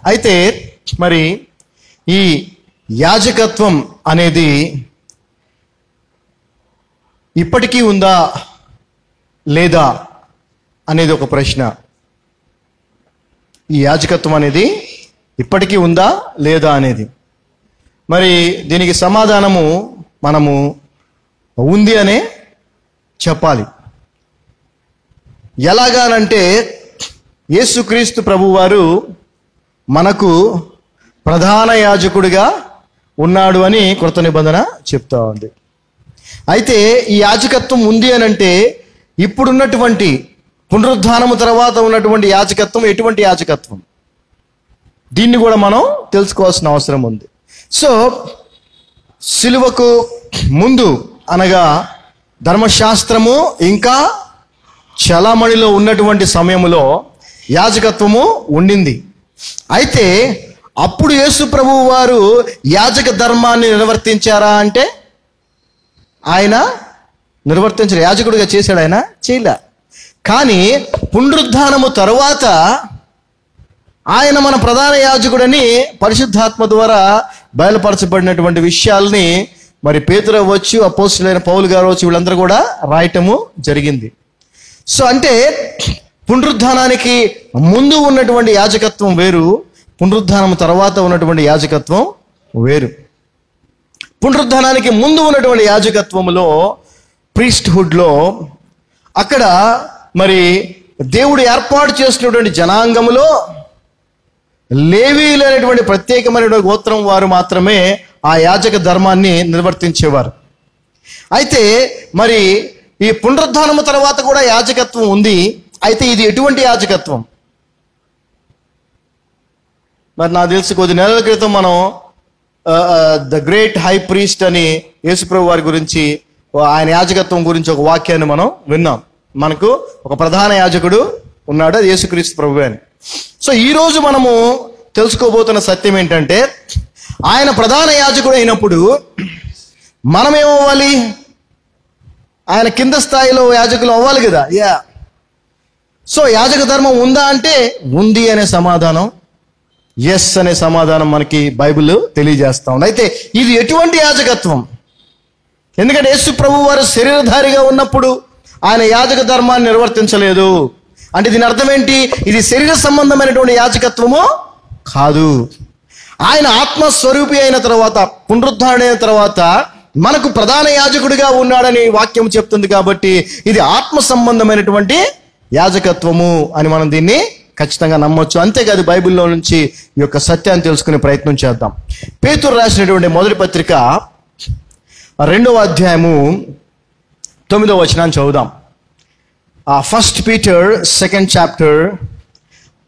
అయితే మరి ఈ యాజకత్వం అనేది ఇప్పటికీ ఉందా లేదా అనేది ఒక ప్రశ్న. ఈ యాజకత్వం అనేది ఇప్పటికీ ఉందా లేదా అనేది, మరి దీనికి సమాధానము మనము ఉంది అనే చెప్పాలి. ఎలాగానంటే యేసుక్రీస్తు ప్రభువారు మనకు ప్రధాన యాజకుడిగా ఉన్నాడు అని కృత నిబంధన చెప్తా ఉంది. అయితే ఈ యాజకత్వం ఉంది అని అంటే ఇప్పుడున్నటువంటి పునరుద్ధానము తర్వాత ఉన్నటువంటి యాజకత్వం ఎటువంటి యాజకత్వం, దీన్ని కూడా మనం తెలుసుకోవాల్సిన అవసరం ఉంది. సో సిలువకు ముందు అనగా ధర్మశాస్త్రము ఇంకా చలామణిలో ఉన్నటువంటి సమయంలో యాజకత్వము ఉండింది. అయితే అప్పుడు యేసు ప్రభువు వారు యాజక ధర్మాన్ని నిర్వర్తించారా అంటే ఆయన నిర్వర్తించారు. యాజకుడిగా చేశాడు, ఆయన చేయలే. కానీ పునరుద్ధానము తరువాత ఆయన మన ప్రధాన యాజకుడని పరిశుద్ధాత్మ ద్వారా బయలుపరచబడినటువంటి విషయాల్ని మరి పేతురు అవ్వచ్చు, అపోస్తలులైన పౌలు గారు వచ్చి వీళ్ళందరూ కూడా రాయటము జరిగింది. సో అంటే పునరుద్ధానానికి ముందు ఉన్నటువంటి యాజకత్వం వేరు, పునరుద్ధానం తర్వాత ఉన్నటువంటి యాజకత్వం వేరు. పునరుద్ధానానికి ముందు ఉన్నటువంటి యాజకత్వంలో ప్రీస్ట్హుడ్లో అక్కడ మరి దేవుడు ఏర్పాటు చేసినటువంటి జనాంగములో లేవీయులు అనేటువంటి ప్రత్యేకమైనటువంటి గోత్రం వారు మాత్రమే ఆ యాజక ధర్మాన్ని నిర్వర్తించేవారు. అయితే మరి ఈ పునరుద్ధానము తర్వాత కూడా యాజకత్వం ఉంది. అయితే ఇది ఎటువంటి యాజకత్వం? మరి నాకు తెలిసి కొద్ది నెలల క్రితం మనం ద గ్రేట్ హై ప్రీస్ట్ అని యేసుప్రభు వారి గురించి, ఆయన యాజకత్వం గురించి ఒక వాక్యాన్ని మనం విన్నాం. మనకు ఒక ప్రధాన యాజకుడు ఉన్నాడు, అది యేసుక్రీస్తు ప్రభు అని. సో ఈరోజు మనము తెలుసుకోబోతున్న సత్యం ఏంటంటే, ఆయన ప్రధాన యాజకుడు అయినప్పుడు మనం ఏమవ్వాలి? ఆయన కింద స్థాయిలో యాజకులు అవ్వాలి కదా. సో యాజక ధర్మం ఉందా అంటే ఉంది అనే సమాధానం, ఎస్ అనే సమాధానం మనకి బైబిల్ తెలియజేస్తా ఉంది. అయితే ఇది ఎటువంటి యాజకత్వం? ఎందుకంటే యేసు ప్రభు వారు శరీరధారిగా ఉన్నప్పుడు ఆయన యాజక ధర్మాన్ని నిర్వర్తించలేదు. అంటే దీని అర్థం ఏంటి? ఇది శరీర సంబంధమైనటువంటి యాజకత్వము కాదు. ఆయన ఆత్మస్వరూపి అయిన తర్వాత, పునరుద్ధరణ తర్వాత మనకు ప్రధాన యాజకుడిగా ఉన్నాడని వాక్యం చెప్తుంది. కాబట్టి ఇది ఆత్మ సంబంధమైనటువంటి యాజకత్వము అని మనం దీన్ని ఖచ్చితంగా నమ్మొచ్చు. అంతేకాదు బైబిల్లో నుంచి ఈ యొక్క సత్యాన్ని తెలుసుకునే ప్రయత్నం చేద్దాం. పేతురు రాసినటువంటి మొదటి పత్రిక 2వ అధ్యాయము 9వ వచనాన్ని చదువుదాం. 1 Peter 2nd chapter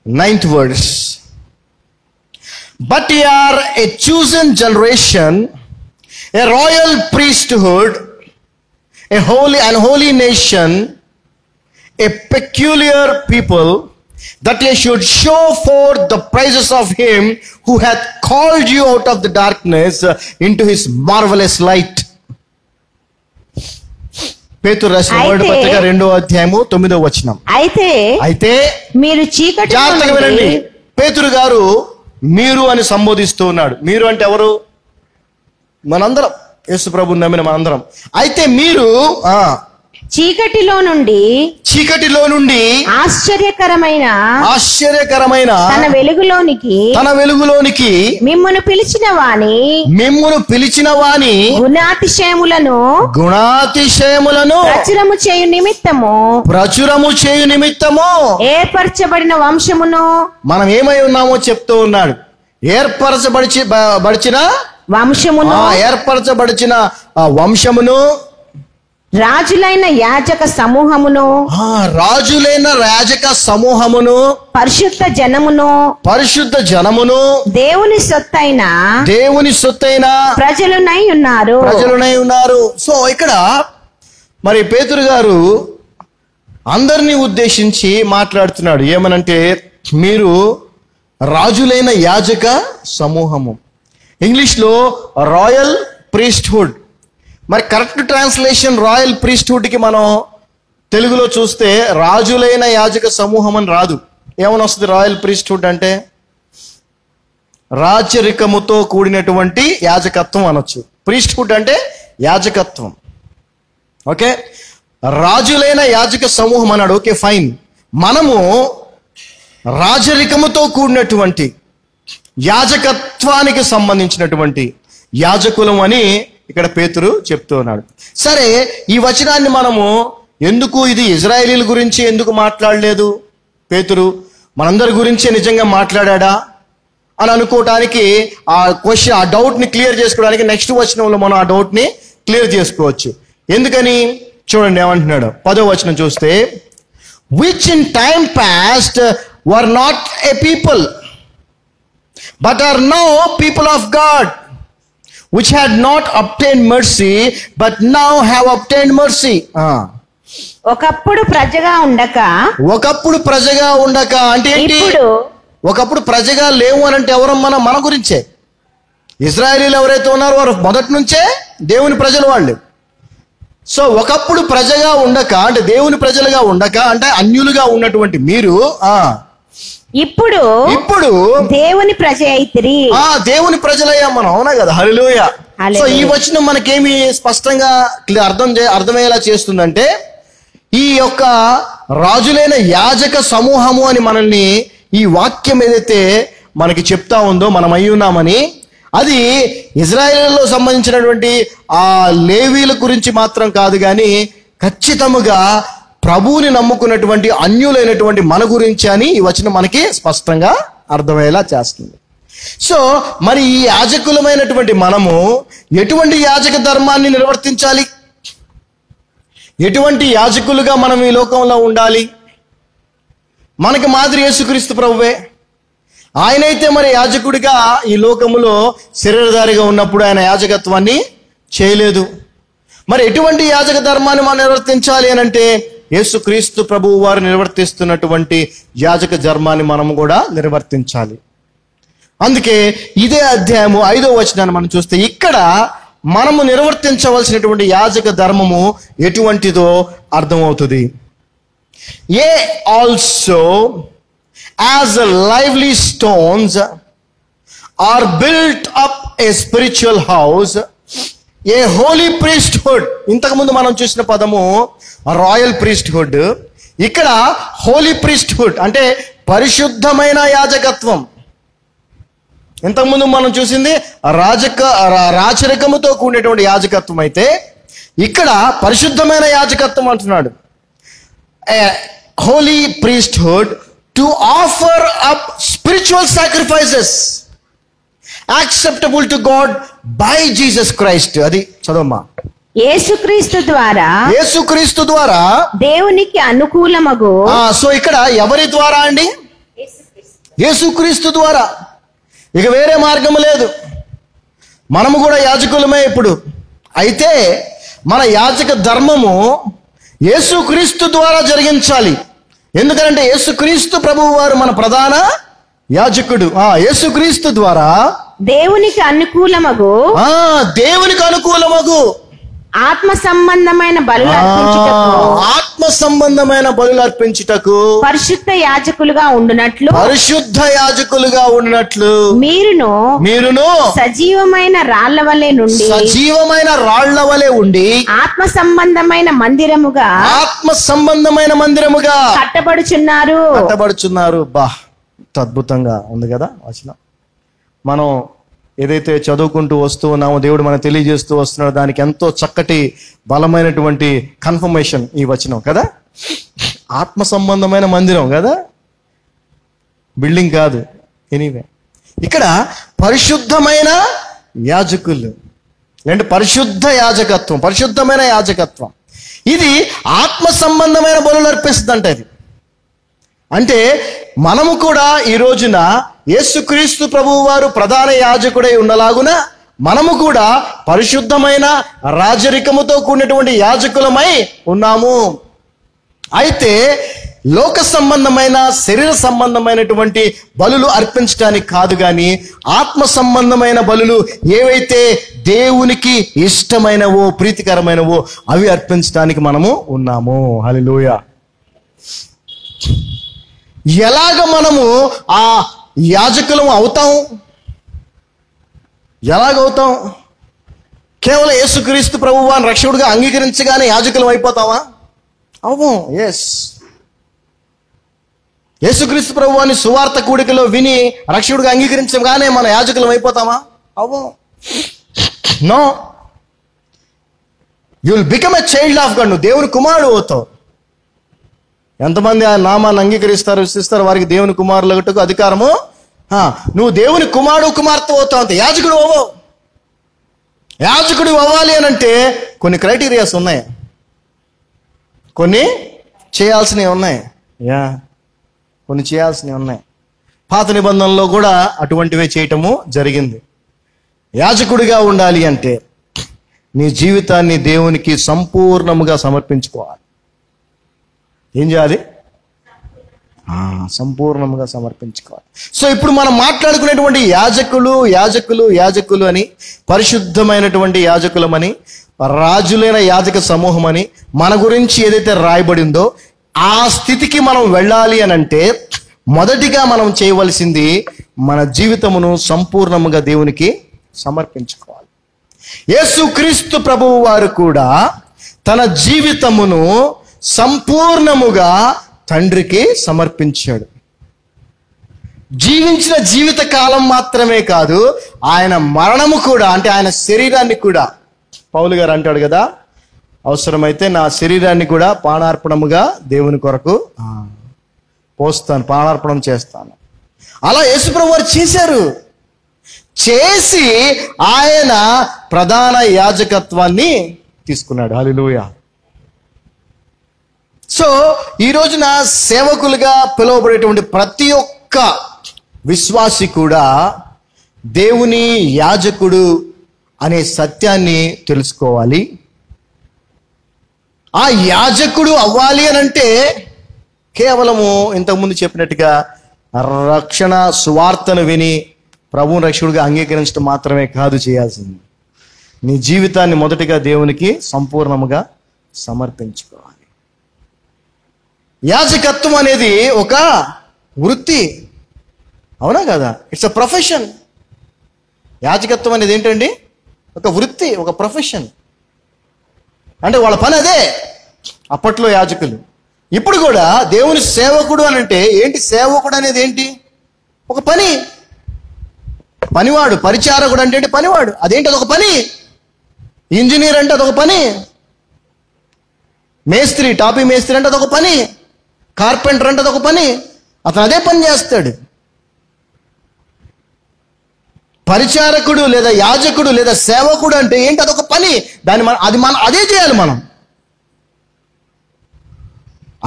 9th verse. But ye are a chosen generation, a royal priesthood, a holy nation, a peculiar people, that ye should show forth the praises of him who hath called you out of the darkness into his marvelous light. పేతురు రాసిన మొదటి పత్రిక 2వ అధ్యాయము 9వ వచనం. అయితే మీరు చీకటి, జాగ్రత్తగా వినండి, పేతురు గారు మీరు అని సంబోధిస్తూ ఉన్నాడు. మీరు అంటే ఎవరు? మనందరం, యేసు ప్రభువుని నమ్మిన మనందరం. అయితే మీరు చీకటిలో నుండి ఆశ్చర్యకరమైన తన వెలుగులోనికి మిమ్మును పిలిచిన వాని గుణాతిశయములను ప్రచురము చేయు నిమిత్తము ఏర్పరచబడిన వంశమును, మనం ఏమై ఉన్నామో చెప్తూ ఉన్నాడు. ఏర్పరచబడిన వంశమును, రాజులైన యాజక సమూహమును, పరిశుద్ధ జనమును, దేవుని సొత్తైన ప్రజలునై ఉన్నారు. సో ఇక్కడ మరి పేతురు గారు అందరినీ ఉద్దేశించి మాట్లాడుతున్నాడు. ఏమనంటే మీరు రాజులైన యాజక సమూహము, ఇంగ్లీష్లో రాయల్ ప్రీస్ట్హుడ్. మరి కరెక్ట్ ట్రాన్స్లేషన్ రాయల్ ప్రీస్ట్హుడ్కి మనం తెలుగులో చూస్తే రాజులైన యాజక సమూహం అని రాదు. ఏమని వస్తుంది రాయల్ ప్రీస్ట్హుడ్ అంటే? రాచరికముతో కూడినటువంటి యాజకత్వం అనొచ్చు. ప్రీస్ట్హుడ్ అంటే యాజకత్వం. ఓకే, రాజులైన యాజక సమూహం అన్నాడు. ఓకే ఫైన్, మనము రాజరికముతో కూడినటువంటి యాజకత్వానికి సంబంధించినటువంటి యాజకులం అని ఇక్కడ పేతురు చెప్తూ ఉన్నాడు. సరే, ఈ వచనాన్ని మనము ఎందుకు, ఇది ఇజ్రాయేలీల గురించి ఎందుకు మాట్లాడలేదు పేతురు, మనందరి గురించే నిజంగా మాట్లాడా అని అనుకోవటానికి ఆ క్వశ్చన్, ఆ డౌట్ని క్లియర్ చేసుకోవడానికి నెక్స్ట్ వచనంలో మనం ఆ డౌట్ని క్లియర్ చేసుకోవచ్చు. ఎందుకని చూడండి ఏమంటున్నాడు. 10వ వచనం చూస్తే, which in time past were not a people but are now people of God which had not obtained mercy but now have obtained mercy. ఒకప్పుడు ప్రజగా ఉండక అంటే ఏంటి? ఒకప్పుడు ప్రజగా లేవు అని అంటే ఎవరు? మన గురించే. ఇజ్రాయేలీలు ఎవరైతే ఉన్నారో వారు మొదటి నుంచే దేవుని ప్రజలు వాళ్ళు. సో ఒకప్పుడు ప్రజగా ఉండక అంటే దేవుని ప్రజలుగా ఉండక అంటే అన్యులుగా ఉన్నటువంటి మీరు ఇప్పుడు దేవుని ప్రజ అయితిరి. దేవుని ప్రజలయ్యాం మనం, అవునా కదా? హల్లెలూయా. సో ఈ వచనం మనకేమి స్పష్టంగా అర్థమయ్యేలా చేస్తుందంటే, ఈ యొక్క రాజులైన యాజక సమూహము అని మనల్ని ఈ వాక్యం ఏదైతే మనకి చెప్తా ఉందో మనం అయి ఉన్నామని, అది ఇజ్రాయేలులో సంబంధించినటువంటి ఆ లేవీల గురించి మాత్రం కాదు, కానీ ఖచ్చితముగా ప్రభువుని నమ్ముకున్నటువంటి అన్యులైనటువంటి మన గురించి అని ఈ వచనం మనకి స్పష్టంగా అర్థమయ్యేలా చేస్తుంది. సో మరి ఈ యాజకులమైనటువంటి మనము ఎటువంటి యాజక ధర్మాన్ని నిర్వర్తించాలి? ఎటువంటి యాజకులుగా మనం ఈ లోకంలో ఉండాలి? మనకి మాదిరి యేసుక్రీస్తు ప్రభువే. ఆయనైతే మరి యాజకుడిగా ఈ లోకములో శరీరధారిగా ఉన్నప్పుడు ఆయన యాజకత్వాన్ని చేయలేదు. మరి ఎటువంటి యాజక ధర్మాన్ని మనం నిర్వర్తించాలి అని అంటే, యేసుక్రీస్తు ప్రభువు వారు నిర్వర్తిస్తున్నటువంటి యాజక ధర్మాన్ని మనము కూడా నిర్వర్తించాలి. అందుకే ఇదే అధ్యాయము 5వ వచనాన్ని మనం చూస్తే, ఇక్కడ మనము నిర్వర్తించవలసినటువంటి యాజక ధర్మము ఎటువంటిదో అర్థమవుతుంది. Ye also as lively stones are built up a spiritual house, a holy priesthood. ఇంతకుముందు మనం చూసిన పదము రాయల్ ప్రీస్ట్హుడ్, ఇక్కడ హోలీ ప్రీస్ట్హుడ్ అంటే పరిశుద్ధమైన యాజకత్వం. ఇంతకుముందు మనం చూసింది రాచరికముతో కూడినటువంటి యాజకత్వం అయితే, ఇక్కడ పరిశుద్ధమైన యాజకత్వం అంటున్నాడు. Holy priesthood to offer up spiritual sacrifices acceptable to God by Jesus Christ. అది చదవమ్మా. యేసుక్రీస్తు ద్వారా దేవునికి అనుకూలమగు. సో ఇక్కడ ఎవరి ద్వారా అండి? యేసుక్రీస్తు ద్వారా. ఇక వేరే మార్గం లేదు. మనము కూడా యాజకులమే ఇప్పుడు. అయితే మన యాజక ధర్మము యేసుక్రీస్తు ద్వారా జరిగించాలి. ఎందుకంటే యేసుక్రీస్తు ప్రభువు వారు మన ప్రధాన యాజకుడు. యేసుక్రీస్తు ద్వారా దేవునికి అనుకూలమగు ఆత్మ సంబంధమైన బలులు అర్పించుటకు పరిశుద్ధ యాజకులుగా ఉండునట్లు మీరును సజీవమైన రాళ్ల వలె ఉండి ఆత్మ సంబంధమైన మందిరముగా కట్టబడుచున్నారు. బా, అద్భుతంగా ఉంది కదా వచనం. మనం ఏదైతే చదువుకుంటూ వస్తూ ఉన్నామో, దేవుడు మనం తెలియజేస్తూ వస్తున్నాడు, దానికి ఎంతో చక్కటి బలమైనటువంటి కన్ఫర్మేషన్ ఈ వచనం కదా. ఆత్మ సంబంధమైన మందిరం కదా, బిల్డింగ్ కాదు. ఎనీవే, ఇక్కడ పరిశుద్ధమైన యాజకులు అంటే పరిశుద్ధ యాజకత్వం, పరిశుద్ధమైన యాజకత్వం. ఇది ఆత్మ సంబంధమైన బలులు అర్పిస్తుందంట. ఇది అంటే మనము కూడా ఈ రోజున యేసుక్రీస్తు ప్రభువు వారు ప్రధాన యాజకుడై ఉండలాగున మనము కూడా పరిశుద్ధమైన రాజరికముతో కూడినటువంటి యాజకులమై ఉన్నాము. అయితే లోక సంబంధమైన శరీర సంబంధమైనటువంటి బలులు అర్పించడానికి కాదు, కానీ ఆత్మ సంబంధమైన బలులు ఏవైతే దేవునికి ఇష్టమైనవో ప్రీతికరమైనవో అవి అర్పించడానికి మనము ఉన్నాము. హల్లెలూయా. ఎలాగ మనము ఆ యాజకులం అవుతాం? ఎలాగవుతాం? కేవలం యేసుక్రీస్తు ప్రభువాన్ని రక్షకుడిగా అంగీకరించగానే యాజకులం అయిపోతావా? అవ్వం. ఎస్. యేసుక్రీస్తు ప్రభువాన్ని సువార్త కూడికలో విని రక్షకుడిగా అంగీకరించగానే మన యాజకులం అయిపోతామా? అవ్వం. No. You will become a child of God. నువ్వు దేవుని కుమారుడు అవుతావు. ఎంతమంది ఆ నామాన్ని అంగీకరిస్తారు, విశ్వసిస్తారు, వారికి దేవుని కుమారులకు అధికారము. నువ్వు దేవుని కుమార్తె అవుతావు. అంతే. యాజకుడు అవ్వవు. యాజకుడు అవ్వాలి అని అంటే కొన్ని క్రైటీరియాస్ ఉన్నాయి, కొన్ని చేయాల్సినవి ఉన్నాయి. కొన్ని చేయాల్సినవి ఉన్నాయి. పాత నిబంధనలో కూడా అటువంటివే చేయటము జరిగింది. యాజకుడిగా ఉండాలి అంటే నీ జీవితాన్ని దేవునికి సంపూర్ణముగా సమర్పించుకోవాలి. ఏం చేయాలి? సంపూర్ణంగా సమర్పించుకోవాలి. సో ఇప్పుడు మనం మాట్లాడుకునేటువంటి యాజకులు అని, పరిశుద్ధమైనటువంటి యాజకులమని, రాజులైన యాజక సమూహం అని మన గురించి ఏదైతే రాయబడిందో ఆ స్థితికి మనం వెళ్ళాలి అని అంటే మొదటిగా మనం చేయవలసింది మన జీవితమును సంపూర్ణముగా దేవునికి సమర్పించుకోవాలి. యేసుక్రీస్తు ప్రభువు వారు కూడా తన జీవితమును సంపూర్ణముగా తండ్రికి సమర్పించాడు. జీవించిన జీవిత కాలం మాత్రమే కాదు, ఆయన మరణము కూడా, అంటే ఆయన శరీరాన్ని కూడా, పౌలు గారు అంటాడు కదా, అవసరమైతే నా శరీరాన్ని కూడా పానార్పణముగా దేవుని కొరకు పోస్తాను, పానార్పణం చేస్తాను. అలా యేసుప్రభు వారు చేశారు. చేసి ఆయన ప్రధాన యాజకత్వాన్ని తీసుకున్నాడు. హల్లెలూయా. సో ఈ రోజున సేవకులుగా పిలువబడేటువంటి ప్రతి ఒక్క విశ్వాసి కూడా దేవుని యాజకుడు అనే సత్యాన్ని తెలుసుకోవాలి. ఆ యాజకుడు అవ్వాలి అని అంటే కేవలము ఇంతకుముందు చెప్పినట్టుగా రక్షణ సువార్తను విని ప్రభువుని రక్షకుడిగా అంగీకరించడం మాత్రమే కాదు చేయాల్సింది. నీ జీవితాన్ని మొదటిగా దేవునికి సంపూర్ణముగా సమర్పించుకోవాలి. యాజకత్వం అనేది ఒక వృత్తి, అవునా కదా? It's a profession. యాజకత్వం అనేది ఏంటండి? ఒక వృత్తి, ఒక ప్రొఫెషన్. అంటే వాళ్ళ పని అదే అప్పట్లో యాజకులు. ఇప్పుడు కూడా దేవుని సేవకుడు అని అంటే ఏంటి? సేవకుడు అనేది ఏంటి? ఒక పని. పనివాడు. పరిచారకుడు అంటే ఏంటి? పనివాడు. అదేంటి? అదొక పని. ఇంజనీర్ అంటే అదొక పని. మేస్త్రి, టాపీ మేస్త్రి అంటే అదొక పని. కార్పెంటర్ అంటే అదొక పని. అతను అదే పని చేస్తాడు. పరిచారకుడు లేదా యాజకుడు లేదా సేవకుడు అంటే ఏంటి? అదొక పని. మనం అదే చేయాలి. మనం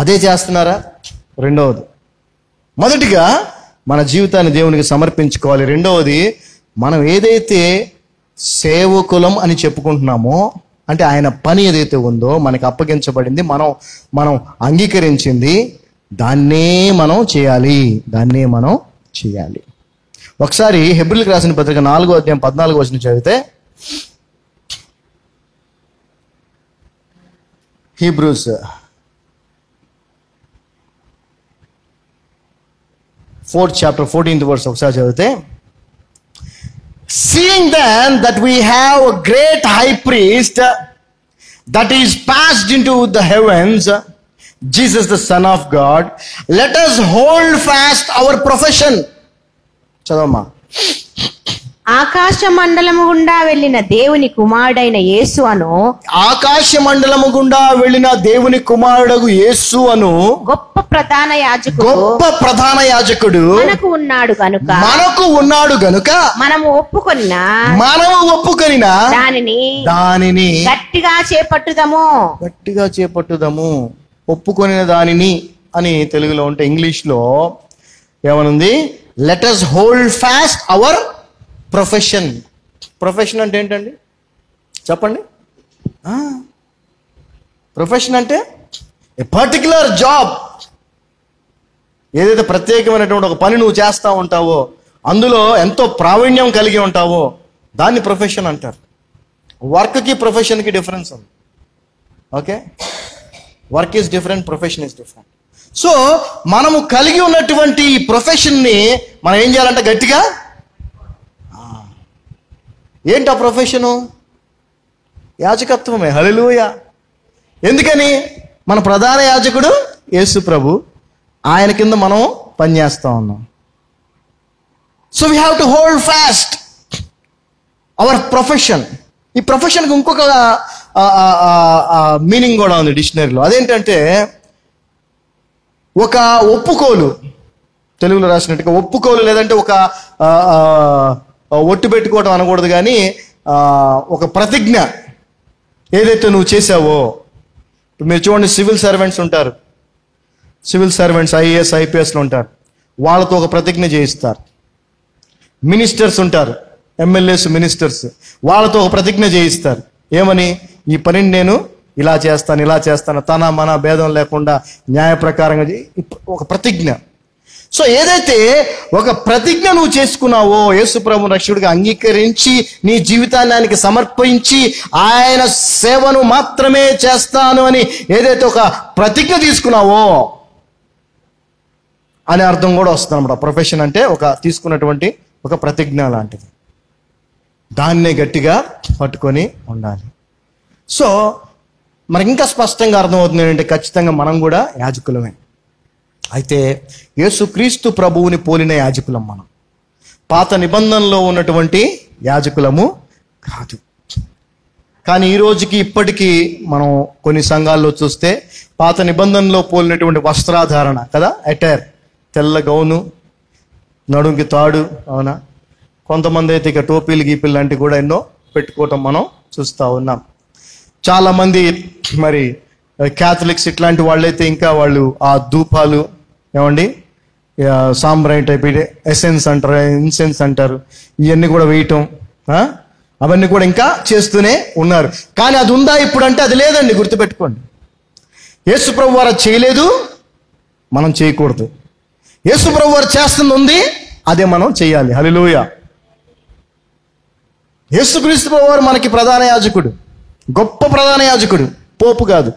అదే చేస్తున్నారా? రెండవది, మొదటిగా మన జీవితాన్ని దేవునికి సమర్పించుకోవాలి. రెండవది, మనం ఏదైతే సేవకులం అని చెప్పుకుంటున్నామో, అంటే ఆయన పని ఏదైతే ఉందో మనకి అప్పగించబడింది, మనం అంగీకరించింది, దాన్నే మనం చేయాలి. ఒకసారి హెబ్రీయులకు రాసిన పత్రిక 4వ అధ్యాయం 14వ వచనం చదివితే, Hebrews 4th chapter 14th verse ఒకసారి చదివితే, seeing then that we have a great high priest that is passed into the heavens, Jesus the Son of God, let us hold fast our profession. చదవమ్మా. ఆకాశ మండలము గుండా వెళ్ళిన దేవుని కుమారుడైన యేసు అను, ఆకాశ మండలము గుండా వెళ్ళిన దేవుని కుమారుడు యేసు అను గొప్ప ప్రధాన యాజకుడు మనకు ఉన్నాడు గనుక మనము ఒప్పుకొనిన దానిని గట్టిగా చేపట్టుదాము. ఒప్పుకొనిన దానిని అని తెలుగులో ఉంటే, ఇంగ్లీష్ లో ఏమనుంది? Let us hold fast our profession. Profession అంటే ఏంటండి? చెప్పండి. ప్రొఫెషన్ అంటే ఏ పర్టికులర్ జాబ్. ఏదైతే ప్రత్యేకమైనటువంటి ఒక పని నువ్వు చేస్తూ ఉంటావో, అందులో ఎంతో ప్రావీణ్యం కలిగి ఉంటావో, దాన్ని ప్రొఫెషన్ అంటారు. వర్క్కి ప్రొఫెషన్కి డిఫరెన్స్ ఉంది. Okay, work is different, profession is different. So మనము కలిగి ఉన్నటువంటి ఈ ప్రొఫెషన్ని మనం ఏం చేయాలంటే గట్టిగా ఏంటి ఆ ప్రొఫెషను? యాజకత్వమే. హల్లెలూయా. ఎందుకని? మన ప్రధాన యాజకుడు యేసు ప్రభు, ఆయన కింద మనం పనిచేస్తా ఉన్నాం. So we have to hold fast our profession. ఈ ప్రొఫెషన్కి ఇంకొక మీనింగ్ కూడా ఉంది డిక్షనరీలో. అదేంటంటే ఒక ఒప్పుకోలు, తెలుగులో రాసినట్టుగా ఒప్పుకోలు, లేదంటే ఒక ఒట్టు పెట్టుకోవడం అనకూడదు, కానీ ఒక ప్రతిజ్ఞ ఏదైతే నువ్వు చేసావో. మీరు చూడండి, సివిల్ సర్వెంట్స్ ఉంటారు, సివిల్ సర్వెంట్స్ ఐఏఎస్ ఐపీఎస్లు ఉంటారు, వాళ్ళతో ఒక ప్రతిజ్ఞ చేయిస్తారు. మినిస్టర్స్ ఉంటారు, ఎమ్మెల్యేస్ మినిస్టర్స్, వాళ్ళతో ఒక ప్రతిజ్ఞ చేయిస్తారు. ఏమని? ఈ పనిని నేను ఇలా చేస్తాను, ఇలా చేస్తాను, తన మన భేదం లేకుండా న్యాయ ప్రకారంగా ఒక ప్రతిజ్ఞ. సో ఏదైతే ఒక ప్రతిజ్ఞ నువ్వు చేసుకున్నావో, యేసు ప్రభు రక్షకుడిగా అంగీకరించి నీ జీవితాన్ని ఆయనకి సమర్పించి ఆయన సేవను మాత్రమే చేస్తాను అని ఏదైతే ఒక ప్రతిజ్ఞ తీసుకున్నావో అనే అర్థం కూడా వస్తుంది అన్నమాట. ప్రొఫెషన్ అంటే ఒక తీసుకున్నటువంటి ఒక ప్రతిజ్ఞ లాంటిది. దాన్నే గట్టిగా పట్టుకొని ఉండాలి. సో మనకి ఇంకా స్పష్టంగా అర్థమవుతుంది ఏంటంటే ఖచ్చితంగా మనం కూడా యాజకులమే. అయితే యేసుక్రీస్తు ప్రభువుని పోలిన యాజకులం మనం. పాత నిబంధనలో ఉన్నటువంటి యాజకులము కాదు. కానీ ఈ రోజుకి ఇప్పటికీ మనం కొన్ని సంఘాల్లో చూస్తే పాత నిబంధనలో పోలినటువంటి వస్త్రాధారణ కదా, అటైర్, తెల్ల గౌను, నడుంకి తాడు, అవునా, కొంతమంది అయితే ఇక టోపీలు గీపీలు లాంటివి కూడా ఎన్నో పెట్టుకోవటం మనం చూస్తూ ఉన్నాం. చాలామంది మరి క్యాథలిక్స్ ఇట్లాంటి వాళ్ళైతే ఇంకా వాళ్ళు ఆ ధూపాలు, ఏమండి, సాంబ్రాయి టైప్, ఎసెన్స్ అంటారు, ఇన్సెన్స్ అంటారు, ఇవన్నీ కూడా వేయటం, అవన్నీ కూడా ఇంకా చేస్తూనే ఉన్నారు. కానీ అది ఉందా ఇప్పుడు అంటే అది లేదండి. గుర్తుపెట్టుకోండి, యేసు ప్రభు వారు చేయలేదు, మనం చేయకూడదు. యేసు ప్రభు వారు చేస్తుంది ఉంది, అదే మనం చేయాలి. హల్లెలూయా. యేసుక్రీస్తు ప్రభు వారు మనకి ప్రధాన యాజకుడు, గొప్ప ప్రధాన యాజకుడు. పోపు కాదు,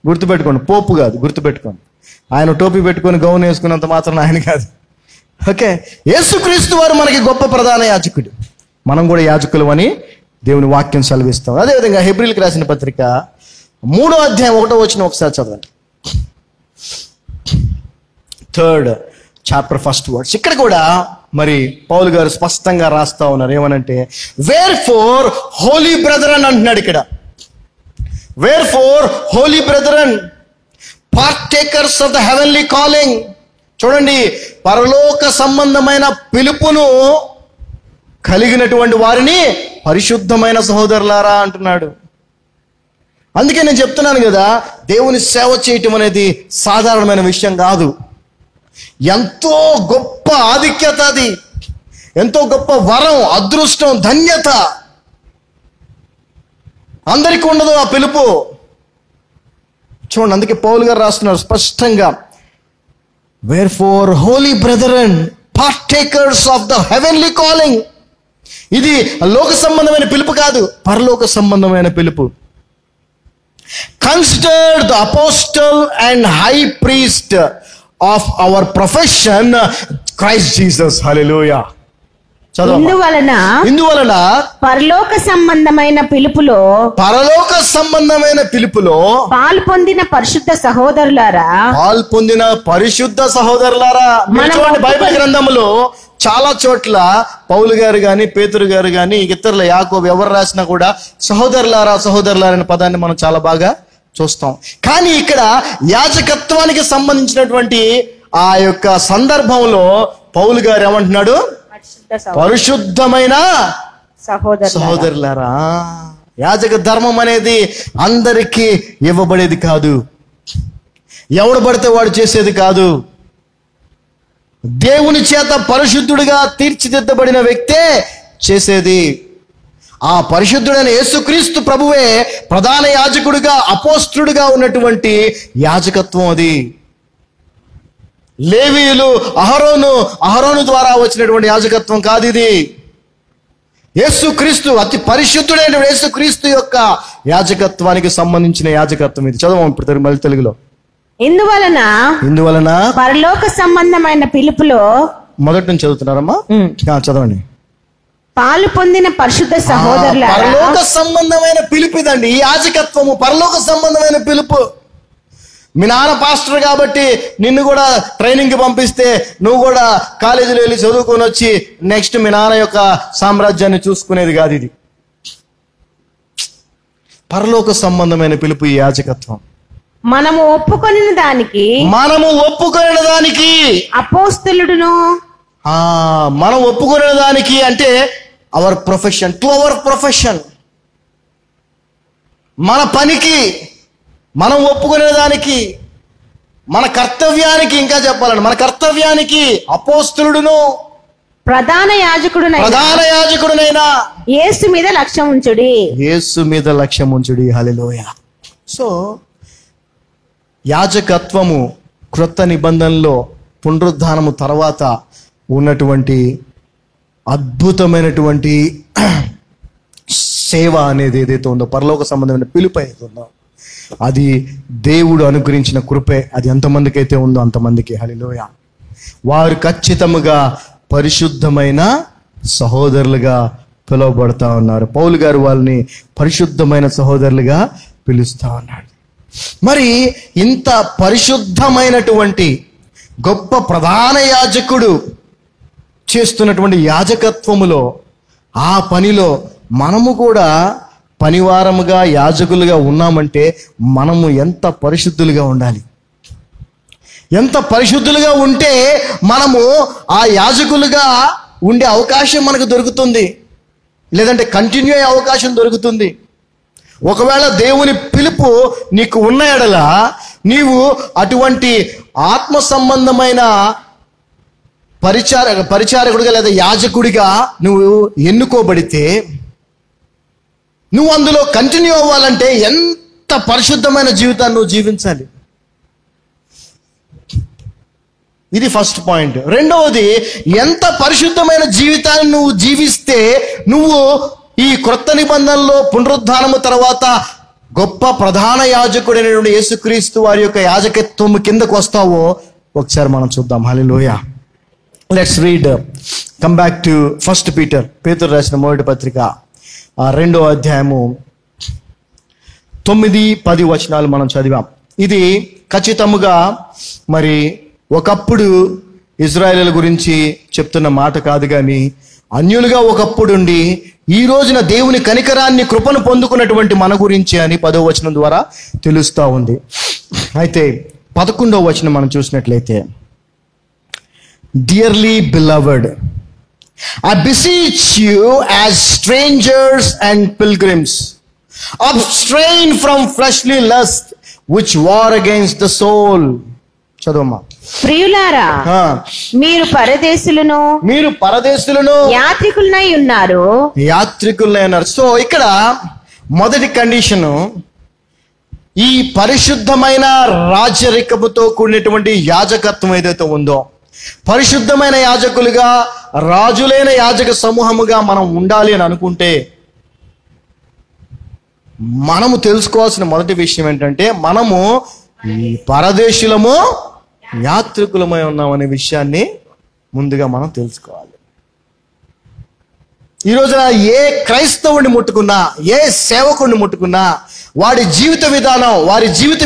గుర్తుపెట్టుకోండి, పోపు కాదు, గుర్తుపెట్టుకోండి. ఆయన టోపీ పెట్టుకొని గౌన్ వేసుకున్నంత మాత్రం ఆయన కాదు. ఓకే, యేసుక్రీస్తు వారు మనకి గొప్ప ప్రధాన యాజకుడు. మనం కూడా యాజకులు అని దేవుని వాక్యం సెలవిస్తాం. అదేవిధంగా హెబ్రీలకు రాసిన పత్రిక 3వ అధ్యాయం 1వ వచనం ఒకసారి చదవండి. 3rd chapter 1st words. ఇక్కడ కూడా మరి పౌలు గారు స్పష్టంగా రాస్తా ఉన్నారు. ఏమనంటే వేర్ ఫోర్ హోలీ బ్రదరన్ అంటున్నాడు ఇక్కడ. Wherefore holy brethren partakers of the heavenly calling. చూడండి, పరలోక సంబంధమైన పిలుపును కలిగినటువంటి వారిని పరిశుద్ధమైన సహోదరులారా అంటున్నాడు. అందుకే నేను చెప్తున్నాను కదా, దేవుని సేవ చేయటం అనేది సాధారణమైన విషయం కాదు. ఎంతో గొప్ప ఆధిక్యత, అది ఎంతో గొప్ప వరం, అదృష్టం, ధన్యత. అందరికీ ఉండదు ఆ పిలుపు. చూడండి, అందుకే పౌలు గారు రాస్తున్నారు స్పష్టంగా, wherefore holy brethren partakers of the heavenly calling. ఇది లోక సంబంధమైన పిలుపు కాదు, పరలోక సంబంధమైన పిలుపు. Consider the apostle and high priest of our profession Christ Jesus. Hallelujah. ఇందువలన పరలోక సంబంధమైన పిలుపులో పాలు పొందిన పరిశుద్ధ సహోదరులారా, చూడండి, బైబిల్ గ్రంథంలో చాలా చోట్ల పౌలు గారు గాని, పేతురు గారు గాని, ఇతరుల యాకోబు ఎవరు రాసినా కూడా సహోదరులారా అనే పదాన్ని మనం చాలా బాగా చూస్తాం. కానీ ఇక్కడ యాజకత్వానికి సంబంధించినటువంటి ఆ యొక్క సందర్భంలో పౌలు గారు ఏమంటున్నాడు? పరిశుద్ధమైన సహోదరులారా. యాజక ధర్మం అనేది అందరికీ ఇవ్వబడేది కాదు, ఎవడు పడితే వాడు చేసేది కాదు. దేవుని చేత పరిశుద్ధుడిగా తీర్చిదిద్దబడిన వ్యక్తే చేసేది. ఆ పరిశుద్ధుడైన యేసుక్రీస్తు ప్రభువే ప్రధాన యాజకుడిగా, అపోస్తలుడిగా ఉన్నటువంటి యాజకత్వం అది. లేవీయులు, అహరోను ద్వారా వచ్చినటువంటి యాజకత్వం కాదు ఇది. యేసుక్రీస్తు, అతి పరిశుద్ధుడైన యేసుక్రీస్తు యొక్క యాజకత్వానికి సంబంధించిన యాజకత్వం ఇది. చదవం ఇప్పుడు మళ్ళీ తెలుగులో. ఇందువలన పరలోక సంబంధమైన పిలుపులో, మొదటి నుంచి చదువుతున్నారమ్మా, చదవండి. పాలు పొందిన పరిశుద్ధ సహోదరులారా, పరలోక సంబంధమైన పిలుపు ఇదండి. ఈ యాజకత్వము పరలోక సంబంధమైన పిలుపు. మీ నాన్న పాస్టర్ కాబట్టి నిన్ను కూడా ట్రైనింగ్కి పంపిస్తే నువ్వు కూడా కాలేజీలో వెళ్ళి చదువుకొని వచ్చి నెక్స్ట్ మీ నాన్న యొక్క సామ్రాజ్యాన్ని చూసుకునేది కాదు. ఇది పరలోక సంబంధమైన పిలుపు ఈ యాజకత్వం. మనము ఒప్పుకొనిన దానికి అపోస్తలుడును, మనం ఒప్పుకునే దానికి అంటే our profession, to our profession, మన పనికి, మనం ఒప్పుకునే దానికి, మన కర్తవ్యానికి, ఇంకా చెప్పాలండి మన కర్తవ్యానికి అపోస్తలుడును ప్రధాన యాజకుడునైనా యేసు మీద లక్ష్యం ఉంచుడి. హల్లెలూయా. సో యాజకత్వము క్రొత్త నిబంధనలో పునరుద్ధానము తర్వాత ఉన్నటువంటి అద్భుతమైనటువంటి సేవ అనేది ఏదైతే ఉందో, పరలోక సంబంధమైన పిలుపు ఏదైతే ఉందో, అది దేవుడు అనుగ్రహించిన కృపే. అది ఎంతమందికి అయితే ఉందో అంతమందికి. హల్లెలూయా. వారు ఖచ్చితంగా పరిశుద్ధమైన సహోదరులుగా పిలువబడతా ఉన్నారు. పౌలు గారు వాళ్ళని పరిశుద్ధమైన సహోదరులుగా పిలుస్తా ఉన్నాడు. మరి ఇంత పరిశుద్ధమైనటువంటి గొప్ప ప్రధాన యాజకుడు చేస్తున్నటువంటి యాజకత్వములో, ఆ పనిలో మనము కూడా పనివారముగా యాజకులుగా ఉన్నామంటే మనము ఎంత పరిశుద్ధులుగా ఉండాలి. ఎంత పరిశుద్ధులుగా ఉంటే మనము ఆ యాజకులుగా ఉండే అవకాశం మనకు దొరుకుతుంది, లేదంటే కంటిన్యూ అయ్యే అవకాశం దొరుకుతుంది. ఒకవేళ దేవుని పిలుపు నీకు ఉన్న ఎడల నీవు అటువంటి ఆత్మ సంబంధమైన పరిచారకుడిగా లేదా యాజకుడిగా నువ్వు ఎన్నుకోబడితే, నువ్వు అందులో కంటిన్యూ అవ్వాలంటే ఎంత పరిశుద్ధమైన జీవితాన్ని నువ్వు జీవించాలి. ఇది ఫస్ట్ పాయింట్. రెండవది, ఎంత పరిశుద్ధమైన జీవితాన్ని నువ్వు జీవిస్తే నువ్వు ఈ క్రొత్త నిబంధనలో పునరుద్ధానము తర్వాత గొప్ప ప్రధాన యాజకుడైనటువంటి యేసుక్రీస్తు వారి యొక్క యాజకత్వం కిందకు వస్తావో ఒకసారి మనం చూద్దాం. Hallelujah. Let's read, come back to first Peter, పేతురు రాసిన మొదటి పత్రిక 2వ అధ్యాయము 9-10 వచనాలు మనం చదివాం. ఇది ఖచ్చితముగా మరి ఒకప్పుడు ఇజ్రాయేలీల గురించి చెప్తున్న మాట కాదు, కానీ అన్యులుగా ఒకప్పుడుండి ఈ రోజున దేవుని కనికరాన్ని కృపను పొందుకున్నటువంటి మన గురించి అని 10వ వచనం ద్వారా తెలుస్తూ ఉంది. అయితే 11వ వచనం మనం చూసినట్లయితే, dearly beloved, I beseech you as strangers and pilgrims, abstain from fleshly lust which war against the soul. చదవమ్మా. ప్రియులారా, మీరు పరదేశులను యాత్రికులనై ఉన్నారు. సో ఇక్కడ మొదటి కండిషను, ఈ పరిశుద్ధమైన రాజరికముతో కూడినటువంటి యాజకత్వం ఏదైతే ఉందో, పరిశుద్ధమైన యాజకులుగా, రాజులైన యాజక సమూహముగా మనం ఉండాలి అని అనుకుంటే, మనము తెలుసుకోవాల్సిన మొదటి విషయం ఏంటంటే, మనము ఈ పరదేశులము యాత్రికులమై ఉన్నామనే విషయాన్ని ముందుగా మనం తెలుసుకోవాలి. ఈ రోజున ఏ క్రైస్తవుడిని ముట్టుకున్నా, ఏ సేవకుడిని ముట్టుకున్నా వారి జీవిత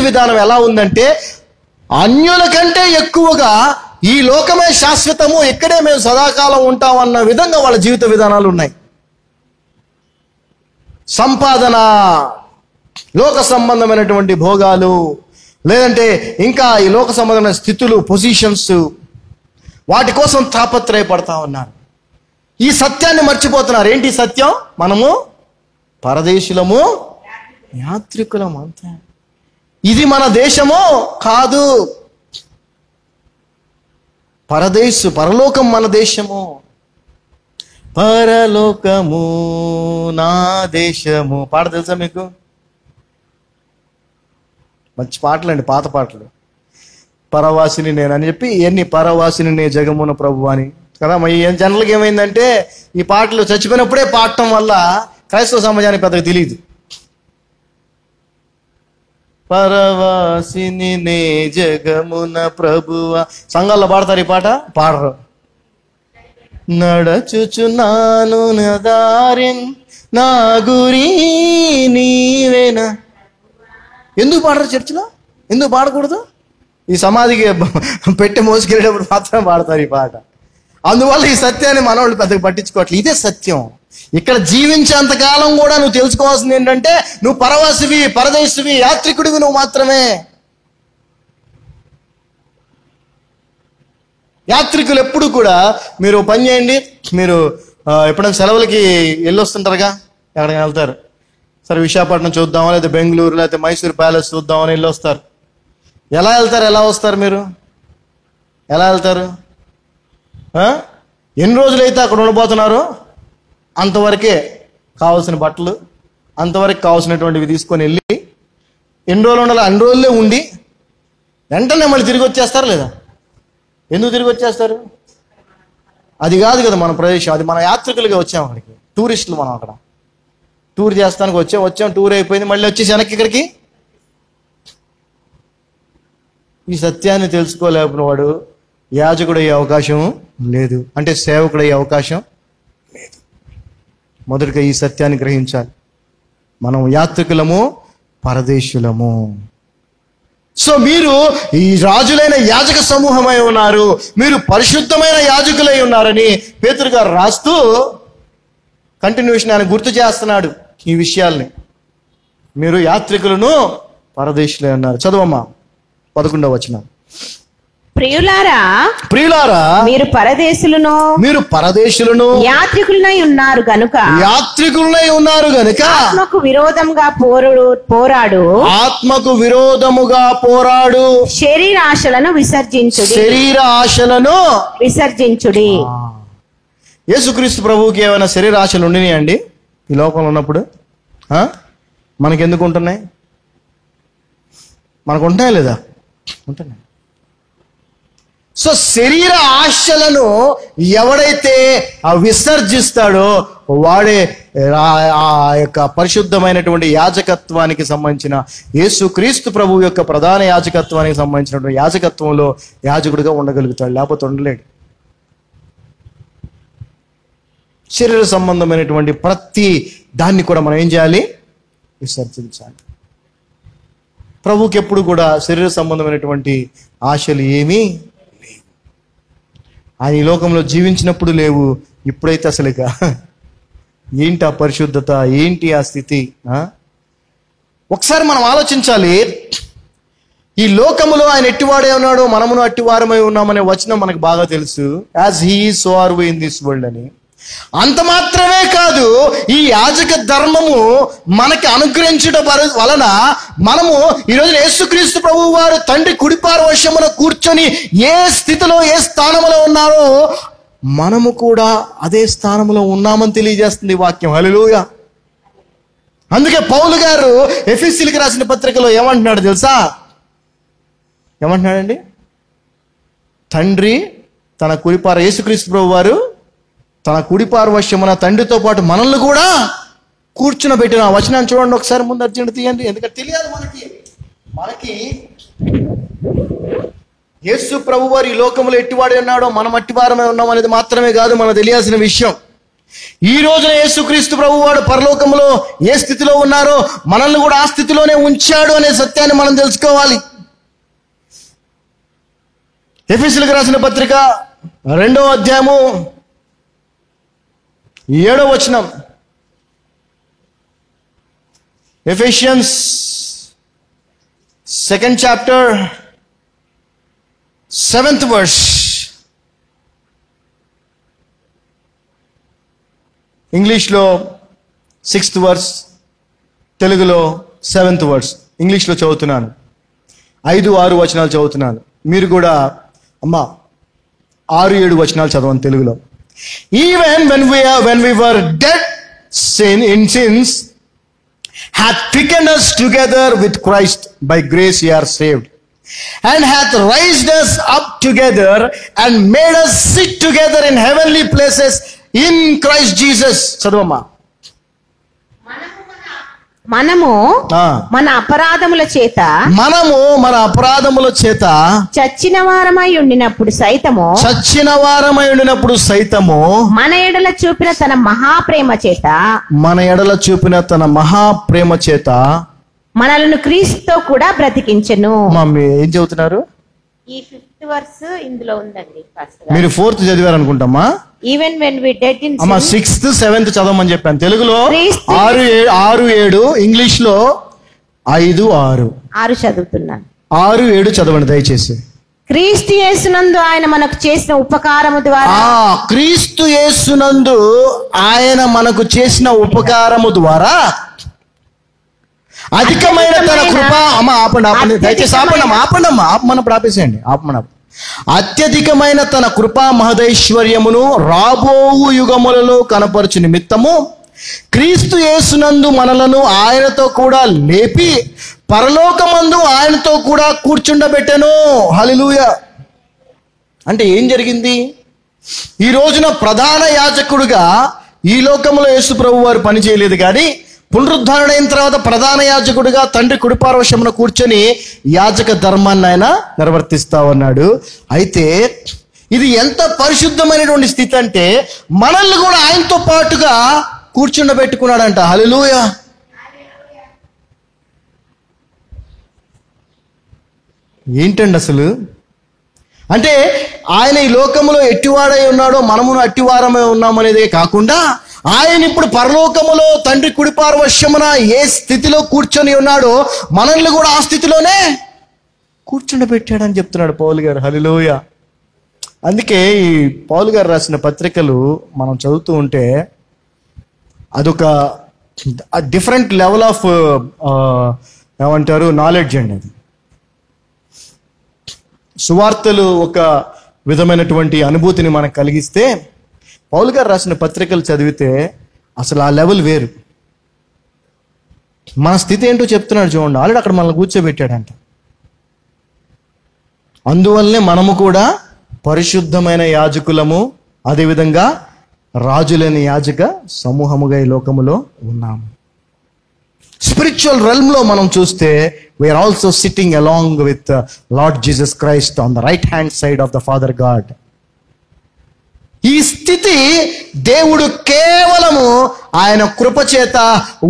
విధానం ఎలా ఉందంటే, అన్యుల కంటే ఎక్కువగా ఈ లోకమే శాశ్వతము, ఇక్కడే మేము సదాకాలం ఉంటాం అన్న విధంగా వాళ్ళ జీవిత విధానాలు ఉన్నాయి. సంపాదన, లోక సంబంధమైనటువంటి భోగాలు, లేదంటే ఇంకా ఈ లోక సంబంధమైన స్థితులు, పొజిషన్స్, వాటి కోసం తాపత్రయపడతా ఉన్నారు. ఈ సత్యాన్ని మర్చిపోతున్నారు. ఏంటి సత్యం? మనము పరదేశులము, యాత్రికులము అంతే. ఇది మన దేశము కాదు. పరలోకం మన దేశము. పరలోకము నా దేశము పాట తెలుసా మీకు? మంచి పాటలండి, పాత పాటలు. పరవాసిని నేను అని చెప్పి, ఎన్ని పరవాసిని నే జగమున ప్రభు అని కదా. మరి జనరల్గా ఏమైందంటే, ఈ పాటలు చచ్చిపోయినప్పుడే పాడటం వల్ల క్రైస్తవ సమాజానికి పెద్దగా తెలియదు. పరవాసిని నే జగమున ప్రభువా, సంఘాల్లో పాడతారు ఈ పాట? పాడరు. నడచుచున్నాను నా దారిన్ నా గురి నీవేనా. ఎందుకు పాడరు చర్చిలో? ఎందుకు పాడకూడదు? ఈ సమాధికి పెట్టి మోసుకెళ్ళేటప్పుడు మాత్రం పాడతారు ఈ పాట. అందువల్ల ఈ సత్యాన్ని మనవాళ్ళు పెద్దగా పట్టించుకోవట్లేదు. ఇదే సత్యం. ఇక్కడ జీవించేంతకాలం కూడా నువ్వు తెలుసుకోవాల్సింది ఏంటంటే, నువ్వు పరవాసివి, పరదేశివి, యాత్రికుడివి నువ్వు మాత్రమే. యాత్రికులు ఎప్పుడు కూడా మీరు పని చేయండి, మీరు ఎప్పుడైనా సెలవులకి వెళ్ళొస్తుంటారుగా, ఎక్కడికి వెళ్తారు, సరే విశాఖపట్నం చూద్దామా, లేదా బెంగళూరు, లేకపోతే మైసూర్ ప్యాలెస్ చూద్దామని వెళ్ళొస్తారు. ఎలా వెళ్తారు, ఎలా వస్తారు? మీరు ఎలా వెళ్తారు? ఎన్ని రోజులైతే అక్కడ ఉండబోతున్నారో అంతవరకే కావాల్సిన బట్టలు, అంతవరకు కావాల్సినటువంటివి తీసుకొని వెళ్ళి ఎన్ని రోజులు ఉండాలి అన్ని రోజులే ఉండి వెంటనే మళ్ళీ తిరిగి వచ్చేస్తారు లేదా? ఎందుకు తిరిగి వచ్చేస్తారు? అది కాదు కదా మన ప్రదేశం. అది మన యాత్రికులుగా వచ్చాం అక్కడికి, టూరిస్టులు. మనం అక్కడ టూర్ చేస్తానికి వచ్చాం, టూర్ అయిపోయింది, మళ్ళీ వచ్చేసి వెనక్కి ఇక్కడికి. ఈ సత్యాన్ని తెలుసుకోలేకపోయిన వాడు యాజకుడు అయ్యే అవకాశం లేదు, అంటే సేవకుడు అయ్యే అవకాశం లేదు. మొదటిగా ఈ సత్యాన్ని గ్రహించాలి. మనం యాత్రికులము, పరదేశులము. సో మీరు ఈ రాజులైన యాజక సమూహమై ఉన్నారు, మీరు పరిశుద్ధమైన యాజకులై ఉన్నారని పేతురు గారు రాస్తూ కంటిన్యూషన్ ఆయన గుర్తు చేస్తున్నాడు ఈ విషయాల్ని. మీరు యాత్రికులను, పరదేశులై ఉన్నారు. చదవమ్మా 11వ వచనం. ప్రియులారా, మీరు పరదేశులను, యాత్రికులనై ఉన్నారు గనుక ఆత్మకు విరోధముగా పోరాడు శరీరాశలను విసర్జించుడి. యేసుక్రీస్తు ప్రభువుకి ఏమైనా శరీరాశలు ఉండినాయండి ఈ లోకంలో ఉన్నప్పుడు? మనకెందుకు ఉంటున్నాయి? మనకు ఉంటాయా లేదా? ఉంటున్నాయి. సో శరీర ఆశలను ఎవడైతే విసర్జిస్తాడో వాడే ఆ యొక్క పరిశుద్ధమైనటువంటి యాజకత్వానికి సంబంధించిన, యేసుక్రీస్తు ప్రభువు యొక్క ప్రధాన యాజకత్వానికి సంబంధించినటువంటి యాజకత్వంలో యాజకుడిగా ఉండగలుగుతాడు, లేకపోతే ఉండలేడు. శరీర సంబంధమైనటువంటి ప్రతి దాన్ని కూడా మనం ఏం చేయాలి? విసర్జించాలి. ప్రభువుకి ఎప్పుడు కూడా శరీర సంబంధమైనటువంటి ఆశలు ఏమీ లేవు. ఆయన ఈ లోకంలో జీవించినప్పుడు లేవు, ఇప్పుడైతే అసలుగా ఏంటి ఆ పరిశుద్ధత, ఏంటి ఆ స్థితి? ఒకసారి మనం ఆలోచించాలి. ఈ లోకములో ఆయన ఎట్టివాడే ఉన్నాడో మనమును అట్టివారమై ఉన్నామనే వచనం మనకు బాగా తెలుసు. As he is so are we in this world అని. అంత మాత్రమే కాదు, ఈ యాజక ధర్మము మనకి అనుగ్రహించడం వలన మనము ఈరోజు యేసుక్రీస్తు ప్రభువు వారు తండ్రి కుడిపార్శ్వమున కూర్చొని ఏ స్థితిలో, ఏ స్థానంలో ఉన్నారో మనము కూడా అదే స్థానంలో ఉన్నామని తెలియజేస్తుంది వాక్యం. హల్లెలూయా. అందుకే పౌలు గారు ఎఫెసీయులకు రాసిన పత్రికలో ఏమంటున్నాడు తెలుసా? ఏమంటున్నాడండి? తండ్రి తన యేసుక్రీస్తు ప్రభు వారు తన కుడిపార్శ్వమున తండ్రితో పాటు మనల్ని కూడా కూర్చునబెట్టిన వచనాన్ని చూడండి ఒకసారి. ముందు అర్జెంట్ తీయండి, ఎందుకంటే తెలియాలి మనకి యేసు ప్రభు వారు ఈ లోకంలో ఎట్టివాడే ఉన్నాడో మనం అట్టివారమే ఉన్నాం అనేది మాత్రమే కాదు మనకు తెలియాల్సిన విషయం. ఈ రోజున యేసుక్రీస్తు ప్రభు వాడు పరలోకంలో ఏ స్థితిలో ఉన్నారో మనల్ని కూడా ఆ స్థితిలోనే ఉంచాడు అనే సత్యాన్ని మనం తెలుసుకోవాలి. ఎఫెసీయులకు రాసిన పత్రిక 2వ అధ్యాయము 7వ వచనం. Ephesians 2nd chapter 7th verse. ఇంగ్లీష్లో 6th verse, తెలుగులో 7th verse. ఇంగ్లీష్లో చదువుతున్నాను, 5-6 వచనాలు చదువుతున్నాను. మీరు కూడా అమ్మా 6-7 వచనాలు చదవండి తెలుగులో. Even when we were dead in sins, hath quickened us together with Christ. By grace ye are saved, and hath raised us up together and made us sit together in heavenly places in Christ Jesus. Chadavamma. మనము ఆ. మన అపరాధముల చేత మన అపరాధముల చేత చచ్చిన వారమై ఉండినప్పుడు సైతము చచ్చిన వారమై ఉండినప్పుడు సైతము మన ఎడల చూపిన తన మహాప్రేమ చేత తన మహాప్రేమ చేత మనలను క్రీస్తుతో కూడా బ్రతికించెను. మమ్మీ ఏం చెబుతున్నారు? ఈ 5th వర్స్ ఇందులో ఉందండి. మీరు 4th చదివారు అనుకుంటామా? Even when we dead in అమ్మా 6th 7th చదవమని చెప్పాను. తెలుగులో క్రీస్తు 6 7, ఇంగ్లీష్ లో 5 6 చదువుతున్నాను. 6 7 చదవండి దయచేసి. క్రీస్తు యేసునందు ఆయన మనకు చేసిన ఉపకారము ద్వారా క్రీస్తు యేసునందు ఆయన మనకు చేసిన ఉపకారము ద్వారా అధికమైన తన కృప. ఆపండి దయచేసి ఆపమన్నప్పుడు ఆపేసేయండి. అత్యధికమైన తన కృపా మహదైశ్వర్యమును రాబోవు యుగములలో కనపరచు నిమిత్తము క్రీస్తు యేసునందు మనలను ఆయనతో కూడా లేపి పరలోకమందు ఆయనతో కూడా కూర్చుండబెట్టెను. హల్లెలూయా. అంటే ఏం జరిగింది? ఈ రోజున ప్రధాన యాజకుడుగా ఈ లోకంలో యేసు ప్రభు వారు పని చేయలేదు, కానీ పునరుద్ధరణ అయిన తర్వాత ప్రధాన యాజకుడిగా తండ్రి కుడిపార్శ్వమున కూర్చొని యాజక ధర్మాన్ని ఆయన నిర్వర్తిస్తా ఉన్నాడు. అయితే ఇది ఎంత పరిశుద్ధమైనటువంటి స్థితి అంటే మనల్ని కూడా ఆయనతో పాటుగా కూర్చుండబెట్టుకున్నాడంట. హల్లెలూయా. ఏంటండి అసలు? అంటే ఆయన ఈ లోకములో ఎట్టివాడై ఉన్నాడో మనమును అట్టివారమై ఉన్నామనేదే కాకుండా ఆయన ఇప్పుడు పరలోకములో తండ్రి కుడిపార్శ్వమున ఏ స్థితిలో కూర్చొని ఉన్నాడో మనల్ని కూడా ఆ స్థితిలోనే కూర్చుండబెట్టాడని చెప్తున్నాడు పౌలు గారు. హల్లెలూయా. అందుకే ఈ పౌలు గారు రాసిన పత్రికలు మనం చదువుతూ ఉంటే అదొక డిఫరెంట్ లెవెల్ ఆఫ్ ఏమంటారు నాలెడ్జ్ అండి. అది సువార్తలు ఒక విధమైనటువంటి అనుభూతిని మనకు కలిగిస్తే పౌలు గారు రాసిన పత్రికలు చదివితే అసలు ఆ లెవెల్ వేరు. మన స్థితి ఏంటో చెప్తున్నాడు చూడండి. ఆల్రెడీ అక్కడ మనల్ని కూర్చోబెట్టాడంట. అందువల్లనే మనము కూడా పరిశుద్ధమైన యాజకులము, అదేవిధంగా రాజులేని యాజక సమూహముగా ఈ లోకములో ఉన్నాము. స్పిరిచువల్ రెల్మ్ లో మనం చూస్తే we are also sitting along with Lord Jesus Christ on the right hand side of the Father God. ఈ స్థితి దేవుడు కేవలము ఆయన కృపచేత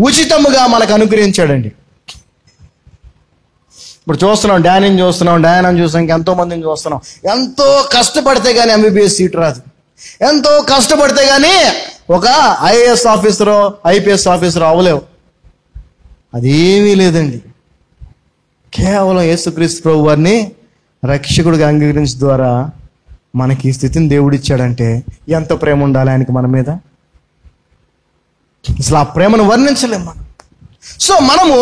ఉచితముగా మనకు అనుగ్రహించాడండి. ఇప్పుడు చూస్తున్నాం, డానిని చూస్తాం, ఎంతో మందిని చూస్తున్నాం. ఎంతో కష్టపడితే కానీ MBBS సీట్ రాదు. ఎంతో కష్టపడితే కానీ ఒక IAS ఆఫీసరో IPS ఆఫీసరో అవ్వలేవు. అదేమీ లేదండి. కేవలం యేసుక్రీస్తు ప్రభు వారిని రక్షకుడిగా అంగీకరించడం ద్వారా మనకి ఈ స్థితిని దేవుడిచ్చాడంటే ఎంత ప్రేమ ఉండాలి ఆయనకి మన మీద. అసలు ఆ ప్రేమను వర్ణించలేం మనం. సో మనము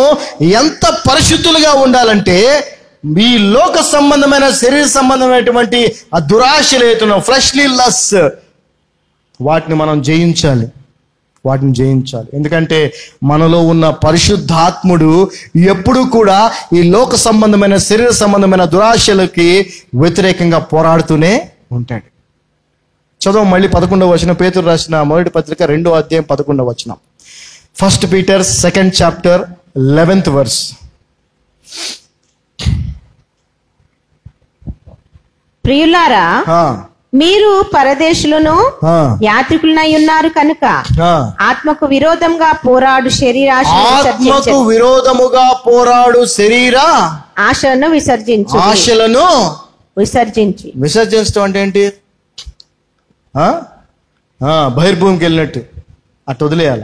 ఎంత పరిశుద్ధులుగా ఉండాలంటే ఈ లోక సంబంధమైన శరీర సంబంధమైనటువంటి ఆ దురాశలు ఏతున్నాం, ఫ్లెష్లీ లస్, వాటిని మనం జయించాలి. ఎందుకంటే మనలో ఉన్న పరిశుద్ధాత్ముడు ఎప్పుడు కూడా ఈ లోక సంబంధమైన శరీర సంబంధమైన దురాశలకి వ్యతిరేకంగా పోరాడుతూనే ఉంటాడు. చదువు మళ్ళీ 11వ వచనం, పేతురు రాసిన మొదటి పత్రిక 2వ అధ్యాయం 11వ వచనం. 1 Peter 2nd chapter 11th verse. ప్రియులారా, మీరు పరదేశులను యాత్రికులనై ఉన్నారు కనుక ఆత్మకు విరోధంగా పోరాడు శరీర ఆశలను విసర్జించడం అంటే ఏంటి? బహిర్భూమికి వెళ్ళినట్టు అటు వదిలేయాల,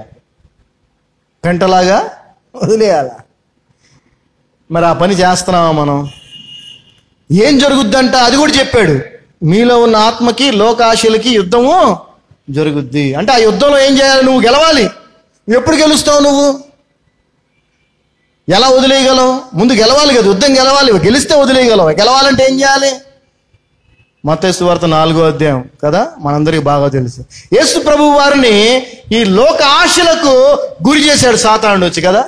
పెంటలాగా వదిలేయాల. మరి ఆ పని చేస్తున్నావా మనం? ఏం జరుగుద్దంట అది కూడా చెప్పాడు. మీలో ఉన్న ఆత్మకి లోకాశలకి యుద్ధము జరుగుద్ది. అంటే ఆ యుద్ధంలో ఏం చేయాలి? నువ్వు గెలవాలి. నువ్వు ఎప్పుడు గెలుస్తావు? నువ్వు ఎలా వదిలేయగలవు? ముందు గెలవాలి కదా, యుద్ధం గెలవాలి. గెలిస్తే వదిలేయగలవు. గెలవాలంటే ఏం చేయాలి? మత్తయి సువార్త 4వ అధ్యాయం కదా, మనందరికీ బాగా తెలుసు. యేసు ప్రభు వారిని ఈ లోక ఆశలకు గురి చేశాడు సాతానుడు వచ్చి కదా.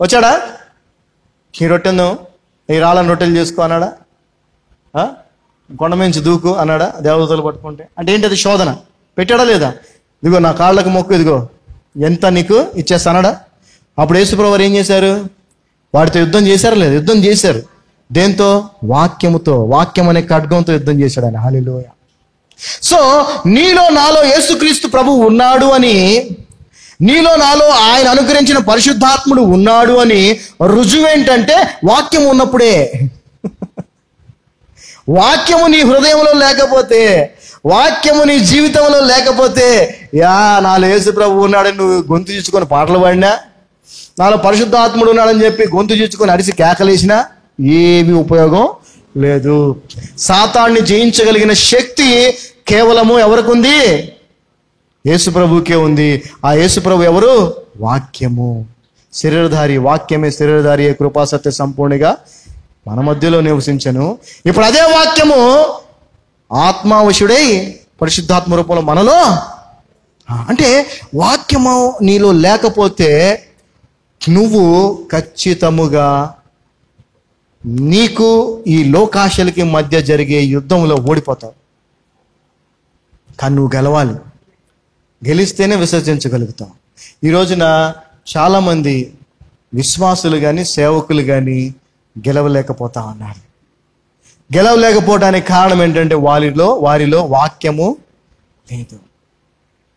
వచ్చాడా? ఈ రొట్టెను, ఈ రాళ్ళని రొట్టెలు చేసుకో అన్నాడా? కొండ మించి దూకు అన్నాడా దేవదూతలు పట్టుకుంటే? అంటే ఏంటి అది? శోధన పెట్టాడా లేదా? ఇదిగో నా కాళ్ళకు మొక్కు, ఇదిగో ఎంత నీకు ఇచ్చేస్తానడా? అప్పుడు యేసుప్రభు వారు ఏం చేశారు? వాడితో యుద్ధం చేశారా లేదు? యుద్ధం చేశారు. దేంతో? వాక్యముతో. వాక్యం అనే ఖడ్గంతో యుద్ధం చేశాడు ఆయన. హల్లెలూయ. సో నీలో నాలో యేసుక్రీస్తు ప్రభు ఉన్నాడు అని, నీలో నాలో ఆయన అనుగ్రహించిన పరిశుద్ధాత్ముడు ఉన్నాడు అని రుజువేంటంటే వాక్యం ఉన్నప్పుడే. వాక్యము నీ హృదయంలో లేకపోతే, వాక్యము నీ జీవితంలో లేకపోతే, నాలో యేసు ప్రభు ఉన్నాడని నువ్వు గొంతు చీచుకొని పాటలు పాడినా, నాలో పరిశుద్ధాత్ముడు ఉన్నాడని చెప్పి గొంతు చీచుకొని అడిసి కేకలేసినా ఏమీ ఉపయోగం లేదు. సాతాన్ని జయించగలిగిన శక్తి కేవలము ఎవరికి ఉంది? యేసు ప్రభుకే ఉంది. ఆ యేసు ప్రభు ఎవరు? వాక్యము, శరీరధారి. వాక్యమే శరీరధారి, కృపా సత్య సంపూర్ణిగా మన మధ్యలో నివసించను. ఇప్పుడు అదే వాక్యము ఆత్మావశుడై పరిశుద్ధాత్మ రూపంలో మనలో. అంటే వాక్యము నీలో లేకపోతే నువ్వు ఖచ్చితముగా నీకు ఈ లోకాశలకి మధ్య జరిగే యుద్ధంలో ఓడిపోతావు. కానీ నువ్వు గెలవాలి. గెలిస్తేనే విసర్జించగలుగుతాం. ఈ రోజున చాలామంది విశ్వాసులు కానీ సేవకులు కానీ గెలవలేకపోతా ఉన్నారు. గెలవలేకపోవడానికి కారణం ఏంటంటే వారిలో వాక్యము లేదు.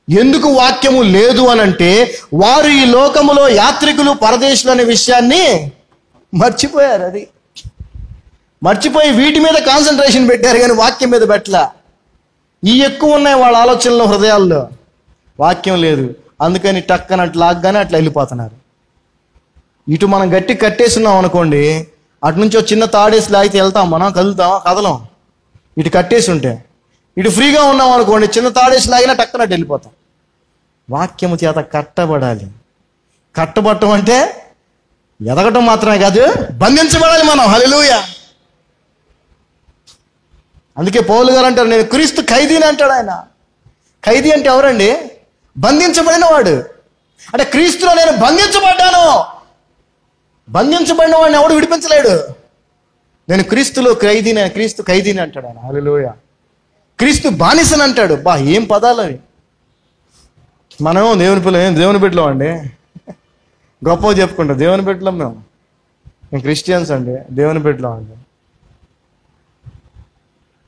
ఎందుకు వాక్యము లేదు అనంటే వారు ఈ లోకములో యాత్రికులు, పరదేశులు అనే విషయాన్ని మర్చిపోయారు. అది మర్చిపోయి వీటి మీద కాన్సన్ట్రేషన్ పెట్టారు కానీ వాక్యం మీద పెట్టలా. ఈ ఎక్కువ ఉన్నాయి వాళ్ళ ఆలోచనలో, హృదయాల్లో. వాక్యం లేదు. అందుకని టక్కనట్లు లాగ్గానే అట్లా వెళ్ళిపోతున్నారు. ఇటు మనం గట్టి కట్టేస్తున్నాం అనుకోండి, అటు నుంచి ఒక చిన్న తాడేసి లాగితే వెళ్తాం, మనం కదలం. ఇటు కట్టేసి ఉంటే, ఇటు ఫ్రీగా ఉన్నాం అనుకోండి, చిన్న తాడేసి లాగినా టక్కనట్టు వెళ్ళిపోతాం. వాక్యము చేత కట్టబడాలి. కట్టబడటం అంటే ఎదగటం మాత్రమే కాదు, బంధించబడాలి మనం. హల్లెలూయా. అందుకే పౌలు గారు అంటారు, నేను క్రీస్తు ఖైదీని అంటాడు ఆయన. ఖైదీ అంటే ఎవరండి? బంధించబడిన వాడు. అంటే క్రీస్తులో నేను బంధించబడ్డాను. బంధించబడిన వాడిని ఎవడు విడిపించలేడు. నేను క్రీస్తులో ఖైదీని, క్రీస్తు ఖైదీని అంటాడు ఆయన. హల్లెలూయా. క్రీస్తు బానిసని అంటాడు. ఏం పదాలు అవి. మనం దేవుని బిడ్డలం అండి. గొప్పగా చెప్పుకుంటాం దేవుని బిడ్డలం. మేము క్రిస్టియన్స్ అండి, దేవుని బిడ్డలం అండి.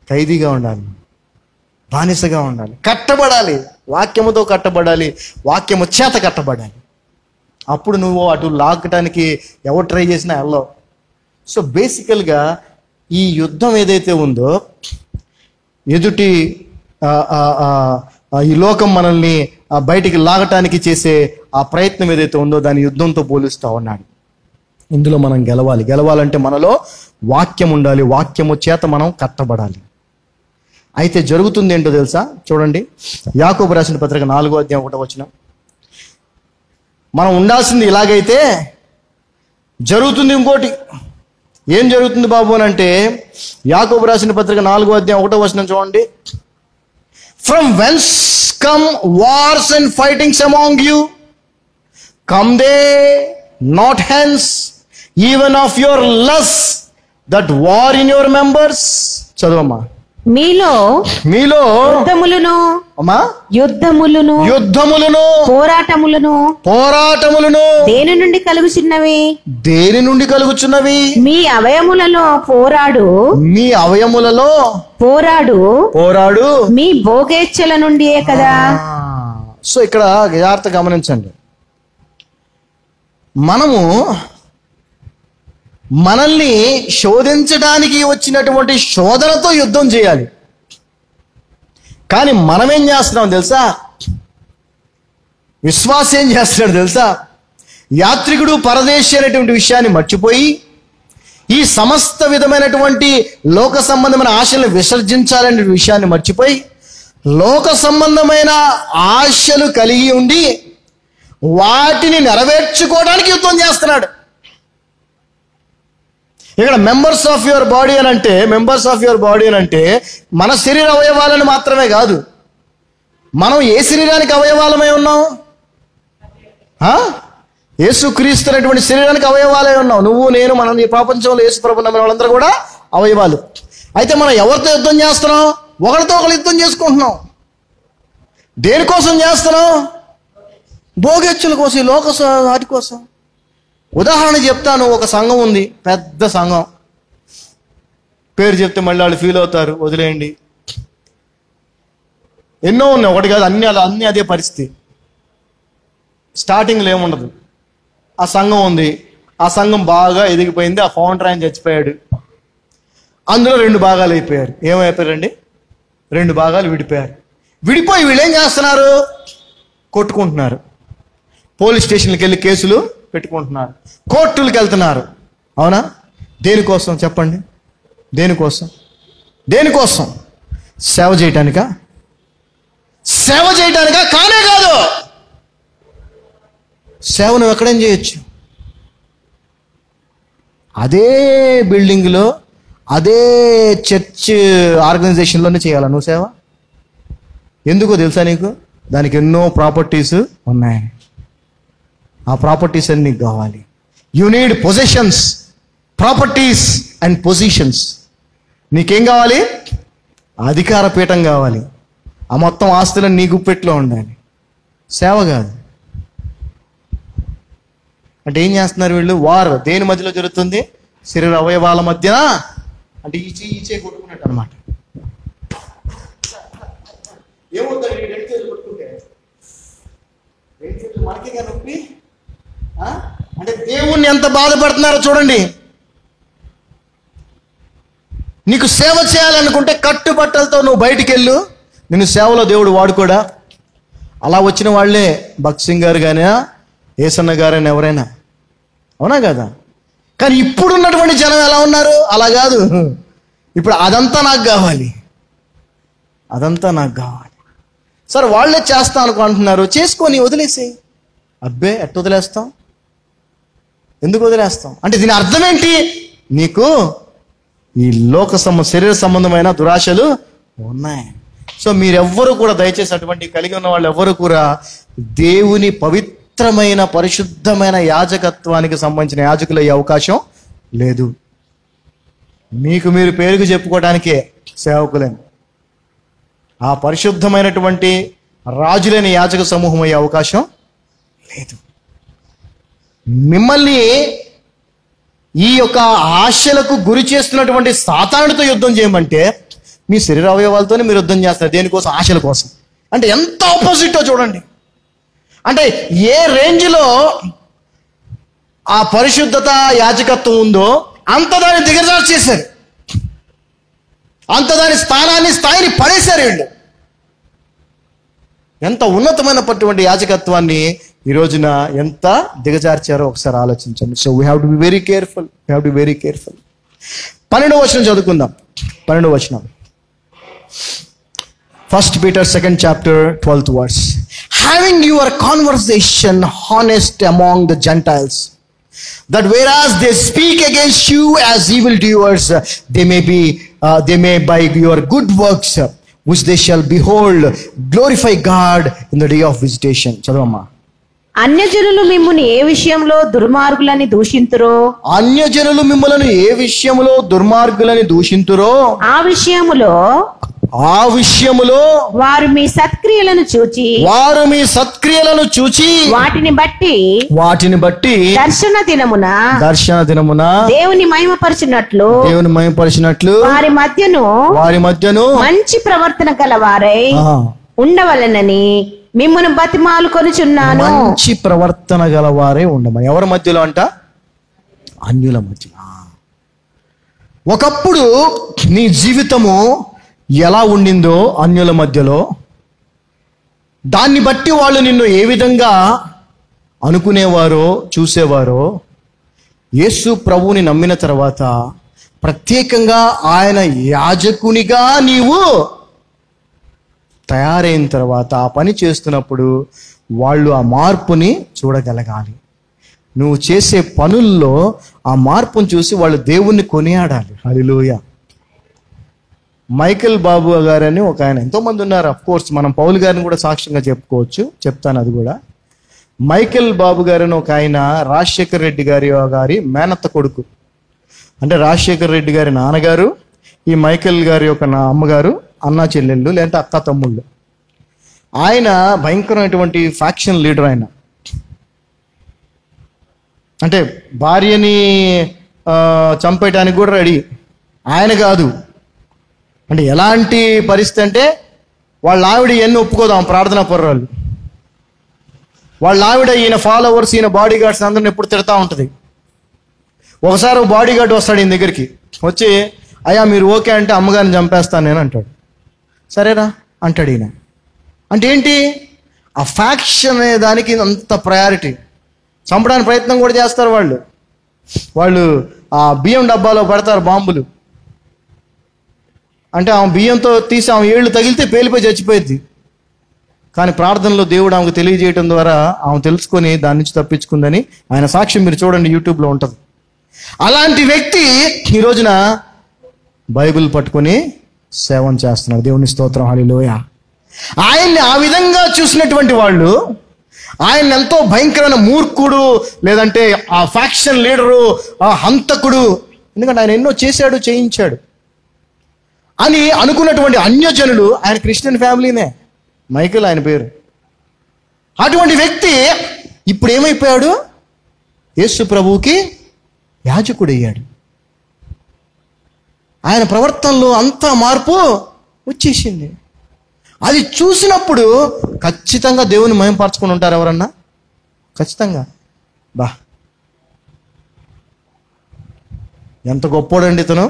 ఖైదీగా ఉండాలి, బానిసగా ఉండాలి, కట్టబడాలి. వాక్యముతో కట్టబడాలి, వాక్యము చేత కట్టబడాలి. అప్పుడు నువ్వు అటు లాగటానికి ఎవరు ట్రై చేసినా వెళ్ళవు. సో బేసికల్గా ఈ యుద్ధం ఏదైతే ఉందో, ఎదుటి ఈ లోకం మనల్ని బయటికి లాగటానికి చేసే ఆ ప్రయత్నం ఏదైతే ఉందో దాని యుద్ధంతో పోలుస్తూ ఉన్నాడు. ఇందులో మనం గెలవాలంటే మనలో వాక్యం ఉండాలి. వాక్యము చేత మనం కట్టబడాలి. అయితే జరుగుతుంది ఏంటో తెలుసా? చూడండి, యాకోబు రాసిన పత్రిక 4వ అధ్యాయం 1వ వచనం. మనం ఉండాల్సింది ఇలాగైతే జరుగుతుంది ఇంకోటి. ఏం జరుగుతుంది బాబు అని అంటే, యాకోబు రాసిన పత్రిక 4వ అధ్యాయం 1వ వచనం చూడండి. From whence come wars and fightings among you? Come they not hence, even of your lusts that war in your members? చదవమ్మా. మీలో యుద్ధములను పోరాటములను దేని నుండి కలుగుచున్నవి? మీ అవయములలో పోరాడు మీ భోగేచ్ఛల నుండియే కదా. సో ఇక్కడ జాగ్రత్త గమనించండి. మనల్ని శోధించడానికి వచ్చినటువంటి శోధనతో యుద్ధం చేయాలి. కానీ మనమేం చేస్తున్నాం తెలుసా? విశ్వాసం ఏం చేస్తున్నాడు తెలుసా? యాత్రికుడు, పరదేశి అనేటువంటి విషయాన్ని మర్చిపోయి ఈ సమస్త విధమైనటువంటి లోక సంబంధమైన ఆశలను విసర్జించాలనే విషయాన్ని మర్చిపోయి లోక సంబంధమైన ఆశలు కలిగి ఉండి వాటిని నెరవేర్చుకోవడానికి యుద్ధం చేస్తున్నాడు. ఇక్కడ మెంబర్స్ ఆఫ్ యువర్ బాడీ అని అంటే మన శరీర అవయవాలను మాత్రమే కాదు. మనం ఏ శరీరానికి అవయవాలమై ఉన్నాం? యేసుక్రీస్తు అనేటువంటి శరీరానికి అవయవాలై ఉన్నాం. నువ్వు, నేను, మనం ఈ ప్రపంచంలో యేసు ప్రభువుని నమ్మిన వాళ్ళందరూ కూడా అవయవాలు. అయితే మనం ఎవరితో యుద్ధం చేస్తున్నాం? ఒకరితో ఒకరు యుద్ధం చేసుకుంటున్నాం. దేనికోసం చేస్తున్నాం? భోగేచ్ఛల కోసం, ఈ లోక వాటి కోసం. ఉదాహరణ చెప్తాను. ఒక సంఘం ఉంది, పెద్ద సంఘం. పేరు చెప్తే మళ్ళీ వాళ్ళు ఫీల్ అవుతారు, వదిలేయండి. ఎన్నో ఉన్నాయి, ఒకటి కాదు, అన్ని అదే పరిస్థితి. స్టార్టింగ్లో ఏముండదు. ఆ సంఘం ఉంది, ఆ సంఘం బాగా ఎదిగిపోయింది. ఆ ఫౌండర్ ఆయన చచ్చిపోయాడు. అందులో 2 భాగాలు అయిపోయారు. ఏమైపోయారండి? 2 భాగాలు విడిపోయారు. విడిపోయి వీళ్ళు ఏం చేస్తున్నారు? కొట్టుకుంటున్నారు. పోలీస్ స్టేషన్కి వెళ్ళి కేసులు పెట్టుకుంటున్నారు. కోర్టులకు వెళ్తున్నారు. అవునా? దేనికోసం చెప్పండి? దేనికోసం? సేవ చేయటానికా? సేవ చేయటానికా? కానే కాదు. సేవ నువ్వు ఎక్కడేం చేయొచ్చు. అదే బిల్డింగ్లో, అదే చర్చ్ ఆర్గనైజేషన్లోనే చేయాలా నువ్వు సేవ? ఎందుకో తెలుసా నీకు? దానికి ఎన్నో ప్రాపర్టీస్ ఉన్నాయి. ఆ ప్రాపర్టీస్ అన్ని నీకు కావాలి. You need positions, properties and positions. నీకేం కావాలి? అధికార పీఠం కావాలి. ఆ మొత్తం ఆస్తులను నీ గుప్పెట్లో ఉండాలి. సేవ కాదు. అంటే ఏం చేస్తున్నారు వీళ్ళు? వార్ దేని మధ్యలో జరుగుతుంది? శరీర అవయవాల మధ్య. అంటే ఈచే కొట్టుకున్నట్టు అనమాట. ఏమవుతుంది? 2 చేతులు కొట్టుకుంటే 2 చేతులు మనకే నొప్పి. అంటే దేవుణ్ణి ఎంత బాధపడుతున్నారో చూడండి. నీకు సేవ చేయాలనుకుంటే కట్టుబట్టలతో నువ్వు బయటికి వెళ్ళు. నిన్ను సేవలో దేవుడు వాడుకోడా? అలా వచ్చిన వాళ్ళే భక్త్ సింగ్ గారు కానీ, ఏసన్న గారైనా, ఎవరైనా. అవునా కదా? కానీ ఇప్పుడున్నటువంటి జనం ఎలా ఉన్నారు? అలా కాదు. ఇప్పుడు అదంతా నాకు కావాలి, అదంతా నాకు కావాలి. సరే వాళ్ళే చేస్తా అనుకుంటున్నారు, చేసుకొని వదిలేసి. అబ్బే ఎట్ట వదిలేస్తాం? ఎందుకు వదిలేస్తాం? అంటే దీని అర్థం ఏంటి? నీకు ఈ శరీర సంబంధమైన దురాశలు ఉన్నాయి. సో మీరెవ్వరూ కూడా దయచేసి అటువంటి కలిగి ఉన్న వాళ్ళు ఎవ్వరూ కూడా దేవుని పవిత్రమైన పరిశుద్ధమైన యాజకత్వానికి సంబంధించిన యాజకులు అయ్యే అవకాశం లేదు. మీకు మీరు పేరుకు చెప్పుకోవడానికే సేవకులేని, ఆ పరిశుద్ధమైనటువంటి రాజులేని యాజక సమూహం అయ్యే అవకాశం లేదు. మిమ్మల్ని ఈ యొక్క ఆశలకు గురి చేస్తున్నటువంటి సాతానుడితో యుద్ధం చేయమంటే మీ శరీర అవయవాలతోనే మీరు యుద్ధం చేస్తారు. దేనికోసం? ఆశల కోసం. అంటే ఎంత ఆపోజిటో చూడండి. అంటే ఏ రేంజ్లో ఆ పరిశుద్ధత యాజకత్వం ఉందో అంత దాన్ని దిగజారు చేశారు, అంత దాని స్థాయిని పడేశారు వీళ్ళు. ఎంత ఉన్నతమైనటువంటి యాజకత్వాన్ని ఈ రోజున ఎంత దిగజార్చారో ఒకసారి ఆలోచించండి. So we have to be very careful. 12వ వచనం చదువుకుందాం. 12వ వచనం, 1 Peter 2nd chapter 12th verse. Having your conversation honest among the Gentiles, that whereas they speak against you as evildoers, they may by your good works which they shall behold glorify God in the day of visitation. చదవమ్మా. అన్యజనులు మిమ్మును ఏ విషయంలో దుర్మార్గులని దూషింతురో, అన్యజనులు మిమ్మలను ఏ విషయములో దుర్మార్గులని దూషింతురో ఆ విషయములో వారు మీ సత్క్రియలను చూచి వాటిని బట్టి దర్శన దినమున దేవుని మహిమపరచినట్లు వారి మధ్యను మంచి ప్రవర్తన గలవారై ఉండవలెనని మిమ్మును బతిమాలు కొనుచున్నాను. మంచి ప్రవర్తన గలవారే ఉండమని. ఎవరి మధ్యలో అంట? అన్యుల మధ్య. ఒకప్పుడు నీ జీవితము ఎలా ఉండిందో అన్యుల మధ్యలో, దాన్ని బట్టి వాళ్ళు నిన్ను ఏ విధంగా అనుకునేవారో చూసేవారో, యేసు ప్రభువుని నమ్మిన తర్వాత ప్రత్యేకంగా ఆయన యాజకునిగా నీవు తయారైన తర్వాత ఆ పని చేస్తున్నప్పుడు వాళ్ళు ఆ మార్పుని చూడగలగాలి. నువ్వు చేసే పనుల్లో ఆ మార్పును చూసి వాళ్ళు దేవుణ్ణి కొనియాడాలి. హల్లెలూయా. మైకేల్ బాబు గారని ఒక ఆయన, ఎంతోమంది ఉన్నారు. అఫ్ కోర్స్ మనం పౌలు గారిని కూడా సాక్ష్యంగా చెప్పుకోవచ్చు, చెప్తాను అది కూడా. మైకేల్ బాబు గారని ఒక ఆయన రాజశేఖర్ రెడ్డి గారి మేనత్త కొడుకు. అంటే రాజశేఖర్ రెడ్డి గారి నాన్నగారు, ఈ మైకేల్ గారి యొక్క అమ్మగారు అన్నా చెల్లెళ్ళు, లేదంటే అక్క తమ్ముళ్ళు. ఆయన భయంకరమైనటువంటి ఫ్యాక్షన్ లీడర్. ఆయన అంటే భార్యని చంపేయటానికి కూడా రెడీ. ఆయన కాదు. అంటే ఎలాంటి పరిస్థితి అంటే వాళ్ళ ఆవిడ ఎన్ని ఒప్పుకోదాం ప్రార్థనా పర్రాలు. వాళ్ళ ఆవిడ ఈయన ఫాలోవర్స్, ఈయన బాడీ గార్డ్స్ అందరిని ఎప్పుడు తిడతా ఉంటుంది. ఒకసారి బాడీ గార్డ్ వస్తాడు ఈయన దగ్గరికి, వచ్చి అయ్యా మీరు ఓకే అంటే అమ్మగారిని చంపేస్తాను నేను అంటాడు. సరేరా అంటాడు ఈయన. అంటే ఏంటి, ఆ ఫ్యాక్షన్ అనే దానికి అంత ప్రయారిటీ. చంపడానికి ప్రయత్నం కూడా చేస్తారు వాళ్ళు ఆ బియ్యం డబ్బాలో పెడతారు బాంబులు. అంటే ఆమె బియ్యంతో తీసి ఆమె ఏళ్ళు తగిలితే పేలిపోయి చచ్చిపోయింది. కానీ ప్రార్థనలో దేవుడు ఆమెకు తెలియజేయటం ద్వారా ఆమె తెలుసుకొని దాని నుంచి తప్పించుకుందని ఆయన సాక్ష్యం మీరు చూడండి, యూట్యూబ్లో ఉంటుంది. అలాంటి వ్యక్తి ఈ రోజున బైబిల్ పట్టుకొని సేవం చేస్తున్నాడు. దేవుని స్తోత్రం, హల్లెలూయా. ఆయన్ని ఆ విధంగా చూసినటువంటి వాళ్ళు ఆయన ఎంతో భయంకరమైన మూర్ఖుడు, లేదంటే ఆ ఫ్యాక్షన్ లీడరు, ఆ హంతకుడు, ఎందుకంటే ఆయన ఎన్నో చేశాడు చేయించాడు అని అనుకున్నటువంటి అన్యజనులు, ఆయన క్రిస్టియన్ ఫ్యామిలీనే, మైకేల్ ఆయన పేరు. అటువంటి వ్యక్తి ఇప్పుడు ఏమైపోయాడు, యేసు ప్రభువుకి యాజకుడయ్యాడు. ఆయన ప్రవర్తనలో అంతా మార్పు వచ్చేసింది. అది చూసినప్పుడు ఖచ్చితంగా దేవుని మహిమపరచుకొని ఉంటారు ఎవరన్నా, ఖచ్చితంగా. ఎంత గొప్పోడండి ఇతను,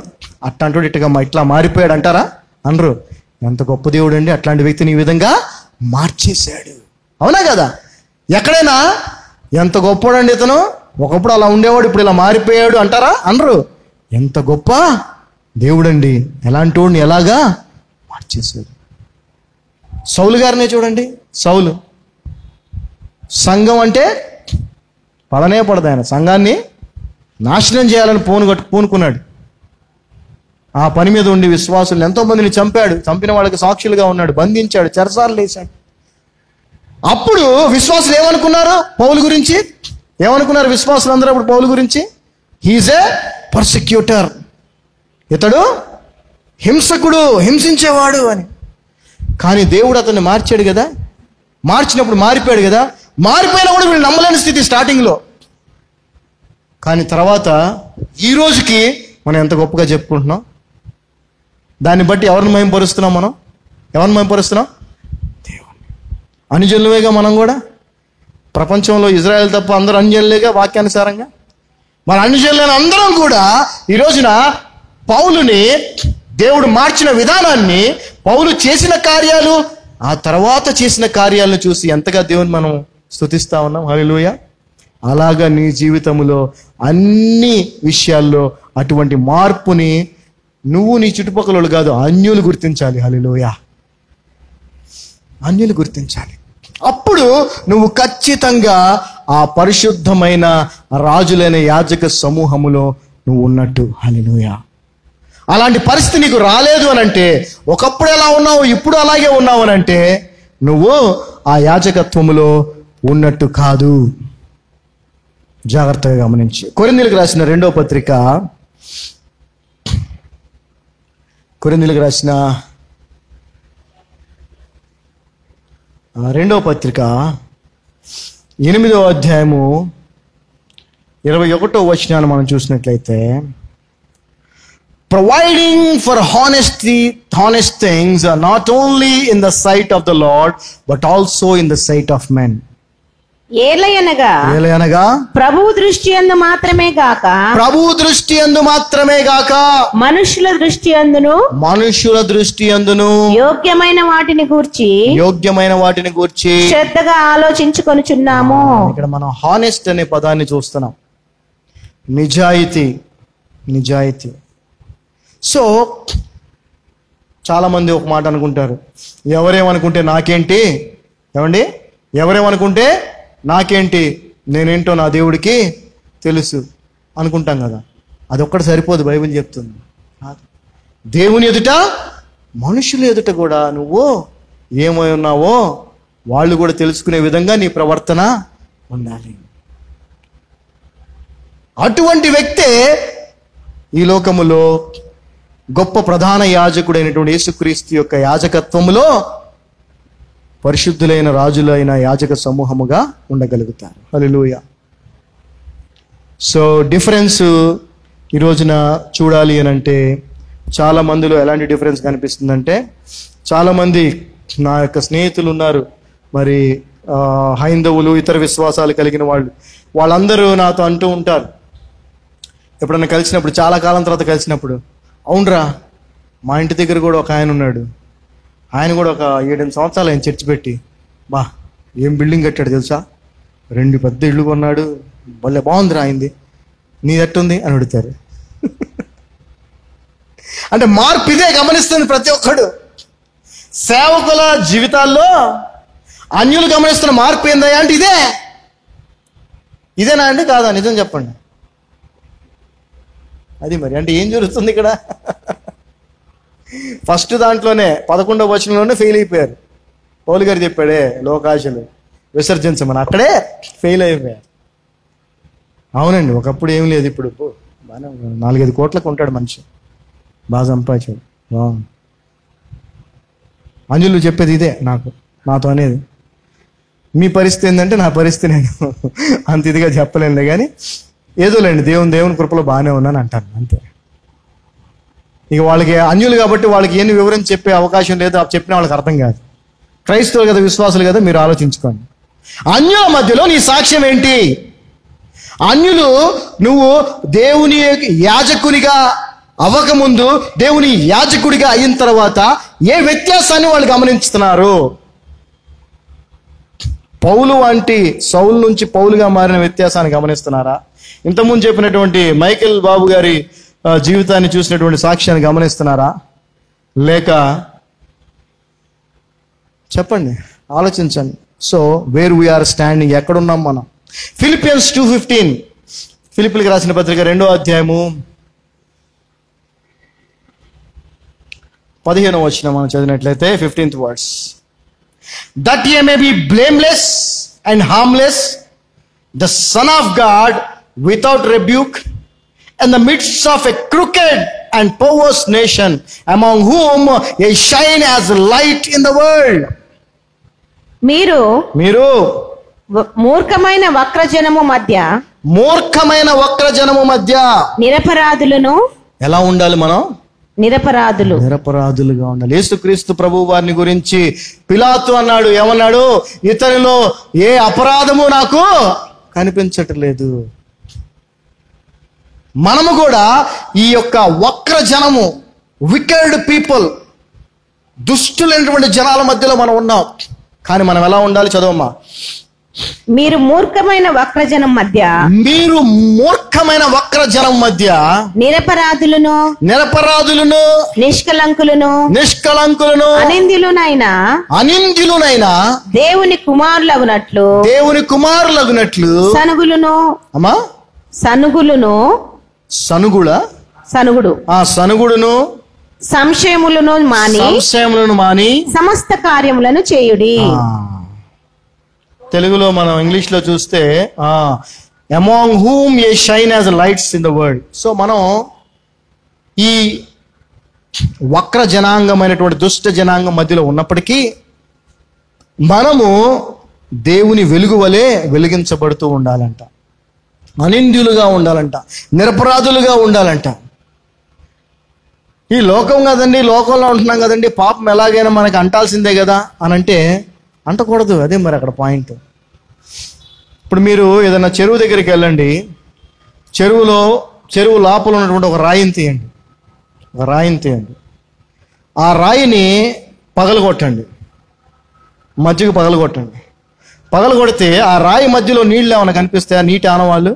అట్లాంటి ఇట్లా మారిపోయాడు అంటారా? అనరు. ఎంత గొప్ప దేవుడు అండి, అట్లాంటి వ్యక్తిని ఈ విధంగా మార్చేశాడు. అవునా కదా? ఎక్కడైనా ఎంత గొప్పోడండి ఇతను, ఒకప్పుడు అలా ఉండేవాడు ఇప్పుడు ఇలా మారిపోయాడు అంటారా? అనరు. ఎంత గొప్ప దేవుడండి, ఎలాంటి వాడిని ఎలాగా మార్చేశాడు. సౌలు గారినే చూడండి. సౌలు సంఘం అంటే పడనే పడదు, ఆయన సంఘాన్ని నాశనం చేయాలని పూనుకున్నాడు. ఆ పని మీద ఉండి విశ్వాసులు ఎంతో మందిని చంపాడు, చంపిన వాళ్ళకి సాక్షులుగా ఉన్నాడు, బంధించాడు, చెరసాలు వేశాడు. అప్పుడు విశ్వాసులు ఏమనుకున్నారు పౌలు గురించి? ఏమనుకున్నారు విశ్వాసులు అందరూ అప్పుడు పౌలు గురించి? హీజ్ ఏ పర్సిక్యూటర్, ఇతడు హింసకుడు, హింసించేవాడు అని. కానీ దేవుడు అతన్ని మార్చాడు కదా. మార్చినప్పుడు మారిపోయాడు కదా. మారిపోయినా కూడా వీళ్ళు నమ్మలేని స్థితి స్టార్టింగ్లో. కానీ తర్వాత ఈ రోజుకి మనం ఎంత గొప్పగా చెప్పుకుంటున్నాం. దాన్ని బట్టి ఎవరిని మహిమపరుస్తున్నాం మనం? ఎవరిని మహిమపరుస్తున్నాం? దేవుని. అనుజనులువేగా మనం కూడా. ప్రపంచంలో ఇజ్రాయెల్ తప్ప అందరూ అనుజనులేగా వాక్యానుసారంగా. మన అనుజనులైన అందరం కూడా ఈ రోజున పౌలుని, దేవుడు మార్చిన విధానాన్ని, పౌలు చేసిన కార్యాలు, ఆ తర్వాత చేసిన కార్యాలను చూసి ఎంతగా దేవుని మనం స్తుతిస్తా ఉన్నాం. హల్లెలూయా. అలాగా నీ జీవితంలో అన్ని విషయాల్లో అటువంటి మార్పుని నువ్వు, నీ చుట్టుపక్కల వాళ్ళు కాదు, అన్యులు గుర్తించాలి. హల్లెలూయా. అన్యులు గుర్తించాలి. అప్పుడు నువ్వు ఖచ్చితంగా ఆ పరిశుద్ధమైన రాజులైన యాజక సమూహములో నువ్వు ఉన్నట్టు. హల్లెలూయా. అలాంటి పరిస్థితి నీకు రాలేదు అని అంటే, ఒకప్పుడు ఎలా ఉన్నావు ఇప్పుడు అలాగే ఉన్నావు అని అంటే, నువ్వు ఆ యాజకత్వములో ఉన్నట్టు కాదు. జాగ్రత్తగా గమనించి. కొరింథీయులకు రాసిన రెండవ పత్రిక, కొరింథీయులకు రాసిన రెండవ పత్రిక 8వ అధ్యాయము 21వ వచనాన్ని మనం చూసినట్లయితే, providing for honest things not only in the sight of the Lord but also in the sight of men. ఏలయనగా ప్రభువు దృష్టి యందు మాత్రమే గాక మనుషుల దృష్టి యందును యోగ్యమైన వాటిని గూర్చి శ్రద్ధగా ఆలోచించుకొనుచున్నాము. ఇక్కడ మనం హానెస్ట్ అనే పదాన్ని చూస్తున్నాం. నిజాయితీ. సో చాలామంది ఒక మాట అనుకుంటారు, ఎవరేమనుకుంటే నాకేంటి, ఏమండి, ఎవరేమనుకుంటే నాకేంటి, నేనేంటో నా దేవుడికి తెలుసు అనుకుంటాం కదా. అదొక్కటి సరిపోదు, బైబిల్ చెప్తుంది. దేవుని ఎదుట, మనుషుల ఎదుట కూడా నువ్వు ఏమై ఉన్నావో వాళ్ళు కూడా తెలుసుకునే విధంగా నీ ప్రవర్తన ఉండాలి. అటువంటి వ్యక్తే ఈ లోకములో గొప్ప ప్రధాన యాజకుడైనటువంటి యేసుక్రీస్తు యొక్క యాజకత్వములో పరిశుద్ధులైన రాజులైన యాజక సమూహముగా ఉండగలుగుతారు. హల్లెలూయా. సో డిఫరెన్స్ ఈ రోజున చూడాలి అని అంటే చాలా మందిలో ఎలాంటి డిఫరెన్స్ కనిపిస్తుందంటే, చాలామంది నా యొక్క స్నేహితులు ఉన్నారు, మరి హైందవులు, ఇతర విశ్వాసాలు కలిగిన వాళ్ళందరూ నాతో అంటూ ఉంటారు, ఎప్పుడన్నా కలిసినప్పుడు, చాలా కాలం తర్వాత కలిసినప్పుడు, అవునరా మా ఇంటి దగ్గర కూడా ఒక ఆయన ఉన్నాడు, ఆయన కూడా ఒక 7-8 సంవత్సరాలు ఆయన చర్చి పెట్టి, బా ఏం బిల్డింగ్ కట్టాడు తెలుసా, 2 పెద్ద ఇళ్ళు కొన్నాడు, భలే బాగుందిరా అయింది, నీదెట్టుంది అని అడుగుతారు. అంటే మార్పు ఇదే గమనిస్తుంది ప్రతి ఒక్కడు. సేవకుల జీవితాల్లో అన్యులు గమనిస్తున్న మార్పు ఏందయ్యా అంటే ఇదేనా అండి, కాదా? నిజం చెప్పండి. అది మరి అంటే ఏం జరుగుతుంది ఇక్కడ? ఫస్ట్ దాంట్లోనే 11వ వచనంలోనే ఫెయిల్ అయిపోయారు. పౌలు గారు చెప్పాడే లోకాశలు విసర్జించమని, అక్కడే ఫెయిల్ అయిపోయారు. అవునండి, ఒకప్పుడు ఏం లేదు, ఇప్పుడు బాగా 4-5 కోట్లకు ఉంటాడు మనిషి, బాగా సంపాదించాడు. అంజులు చెప్పేది ఇదే నాతో అనేది. మీ పరిస్థితి ఏంటంటే నా పరిస్థితి నేను అంత ఇదిగా చెప్పలేనులే, కానీ ఏదోలేండి దేవుని కృపలో బాగానే ఉన్నాను అంటాను అంతే. ఇక వాళ్ళకి అన్యులు కాబట్టి వాళ్ళకి ఏమి వివరించి చెప్పే అవకాశం లేదు, చెప్పిన వాళ్ళకి అర్థం కాదు. క్రైస్తవులు కదా, విశ్వాసులు కదా, మీరు ఆలోచించుకోండి. అన్యుల మధ్యలో నీ సాక్ష్యం ఏంటి? అన్యులు నువ్వు దేవుని యాజకునిగా అవ్వకముందు దేవుని యాజకుడిగా అయిన తర్వాత ఏ వ్యత్యాసాన్ని వాళ్ళు గమనించుతున్నారు? పౌలు వంటి సౌలు నుంచి పౌలుగా మారిన వ్యత్యాసాన్ని గమనిస్తున్నారా? ఇంతకుముందు చెప్పినటువంటి మైకేల్ బాబు గారి జీవితాన్ని చూసినటువంటి సాక్ష్యాన్ని గమనిస్తున్నారా? లేక చెప్పండి, ఆలోచించండి. సో వేర్ వీఆర్ స్టాండింగ్, ఎక్కడున్నాం మనం? ఫిలిపియన్స్ 2:15, ఫిలిప్పీలకు రాసిన పత్రిక 2వ అధ్యాయము 15వ వచనం మనం చదివినట్లయితే 15th words, that ye may be blameless and harmless, the son of God without rebuke, in the midst of a crooked and perverse nation, among whom ye shine as light in the world. మీరు మూర్ఖమైన వక్రజనము మధ్య నిరపరాధులను. ఎలా ఉండాలి మనం? నిరపరాధులుగా ఉండాలి. యేసుక్రీస్తు ప్రభు వారిని గురించి పిలాతు అన్నాడు, ఏమన్నాడు? ఇతనిలో ఏ అపరాధము నాకు కనిపించట్లేదు. మనము కూడా ఈ యొక్క వక్ర జనము, వికెడ్ పీపుల్, దుష్టులైనటువంటి జనాల మధ్యలో మనం ఉన్నాం. కానీ మనం ఎలా ఉండాలి? చదవమ్మా. మీరు మూర్ఖమైన వక్రజనం మధ్య నిరపరాధులను నిష్కలంకులను అనింద్యులునైనా దేవుని కుమారులగునట్లు సనుగుడును సంశయములను మాని సమస్త కార్యములను చేయుడి. తెలుగులో మనం ఇంగ్లీష్ లో చూస్తే among whom ye shine as lights in the world. So మనం ఈ వక్ర జనాంగమైనటువంటి దుష్ట జనాంగం మధ్యలో ఉన్నప్పటికీ మనము దేవుని వెలుగు వలె వెలిగించబడుతూ ఉండాలంట, అనింద్యులుగా ఉండాలంట, నిరపరాధులుగా ఉండాలంట. ఈ లోకం కదండి, లోకంలో ఉంటున్నాం కదండి, పాపం ఎలాగైనా మనకు అంటాల్సిందే కదా అని అంటే అంటకూడదు. అదే మరి అక్కడ పాయింట్. ఇప్పుడు మీరు ఏదైనా చెరువు దగ్గరికి వెళ్ళండి, చెరువు లోపల ఉన్నటువంటి ఒక రాయిని తీయండి. ఆ రాయిని పగలగొట్టండి, మధ్యకు పగలగొడితే ఆ రాయి మధ్యలో నీళ్ళు ఏమైనా కనిపిస్తాయా? నీటి ఆనవాళ్ళు,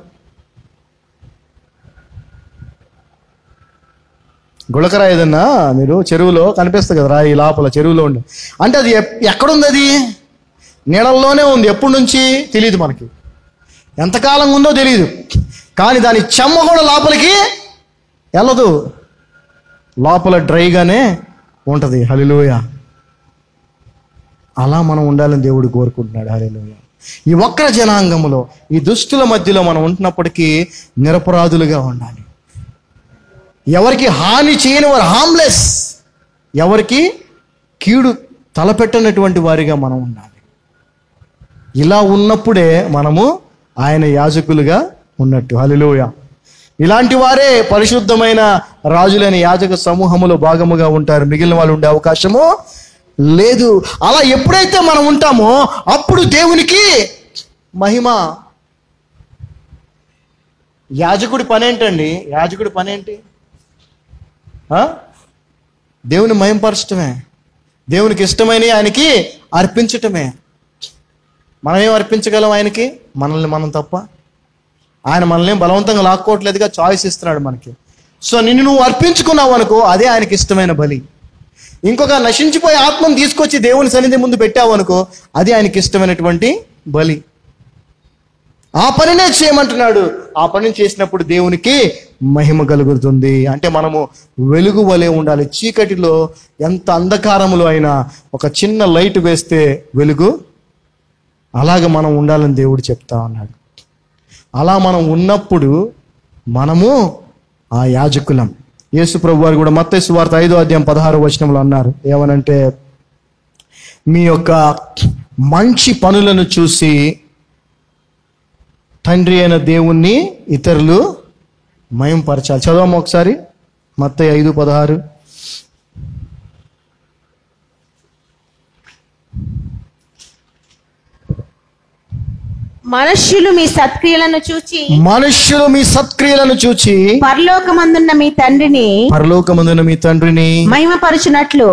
గుళకరా ఏదన్నా మీరు చెరువులో కనిపిస్తుంది కదా, రాయి లోపల చెరువులో ఉండి. అంటే అది ఎక్కడుంది? అది నీళ్ళల్లోనే ఉంది. ఎప్పటి నుంచి తెలియదు మనకి, ఎంతకాలం ఉందో తెలియదు. కానీ దాని చెమ్మ కూడా లోపలికి వెళ్ళదు, లోపల డ్రైగానే ఉంటుంది. హల్లెలూయా. అలా మనం ఉండాలని దేవుడు కోరుకుంటున్నాడు. హల్లెలూయా. ఈ వక్ర జనాంగములో, ఈ దుష్టుల మధ్యలో మనం ఉంటున్నప్పటికీ నిరపరాధులుగా ఉండాలి. ఎవరికి హాని చేయని వారు, హార్మ్లెస్, ఎవరికి కీడు తలపెట్టనటువంటి వారిగా మనం ఉండాలి. ఇలా ఉన్నప్పుడే మనము ఆయన యాజకులుగా ఉన్నట్టు. హల్లెలూయా. ఇలాంటి వారే పరిశుద్ధమైన రాజులైన యాజక సమూహములో భాగముగా ఉంటారు. మిగిలిన వాళ్ళు ఉండే అవకాశము లేదు. అలా ఎప్పుడైతే మనం ఉంటామో అప్పుడు దేవునికి మహిమ. యాజకుడి పని ఏంటండి? యాజకుడి పని ఏంటి? దేవుని మహిమపరచటమే, దేవునికి ఇష్టమైన ఆయనకి అర్పించటమే. మనం ఏం అర్పించగలం ఆయనకి? మనల్ని మనం తప్ప. ఆయన మనల్ని బలవంతంగా లాక్కోవట్లేదుగా, చాయిస్ ఇస్తున్నాడు మనకి. సో నిన్ను నువ్వు అర్పించుకున్నావు అనుకో, అదే ఆయనకి ఇష్టమైన బలి. ఇంకొక నశించిపోయే ఆత్మను తీసుకొచ్చి దేవుని సన్నిధి ముందు పెట్టావు అనుకో, అది ఆయనకి ఇష్టమైనటువంటి బలి. ఆ పనినే చేయమంటున్నాడు. ఆ పనిని చేసినప్పుడు దేవునికి మహిమ కలుగుతుంది. అంటే మనము వెలుగు వలె ఉండాలి. చీకటిలో ఎంత అంధకారములో అయినా ఒక చిన్న లైట్ వేస్తే వెలుగు, అలాగ మనం ఉండాలని దేవుడు చెప్తా ఉన్నాడు. అలా మనం ఉన్నప్పుడు మనము ఆ యాజకులం. యేసు ప్రభు వారు కూడా మత్తయి సువార్త 5:16 అన్నారు. ఏమనంటే, మీ యొక్క మంచి పనులను చూసి తండ్రి అయిన దేవుణ్ణి ఇతరులు మహిమపరచాలి. చదవము ఒకసారి మత్తయి 5:16. మనుష్యులు మీ సత్క్రియలను చూచి పరలోకమందున్న మీ తండ్రిని మహిమపరచునట్లు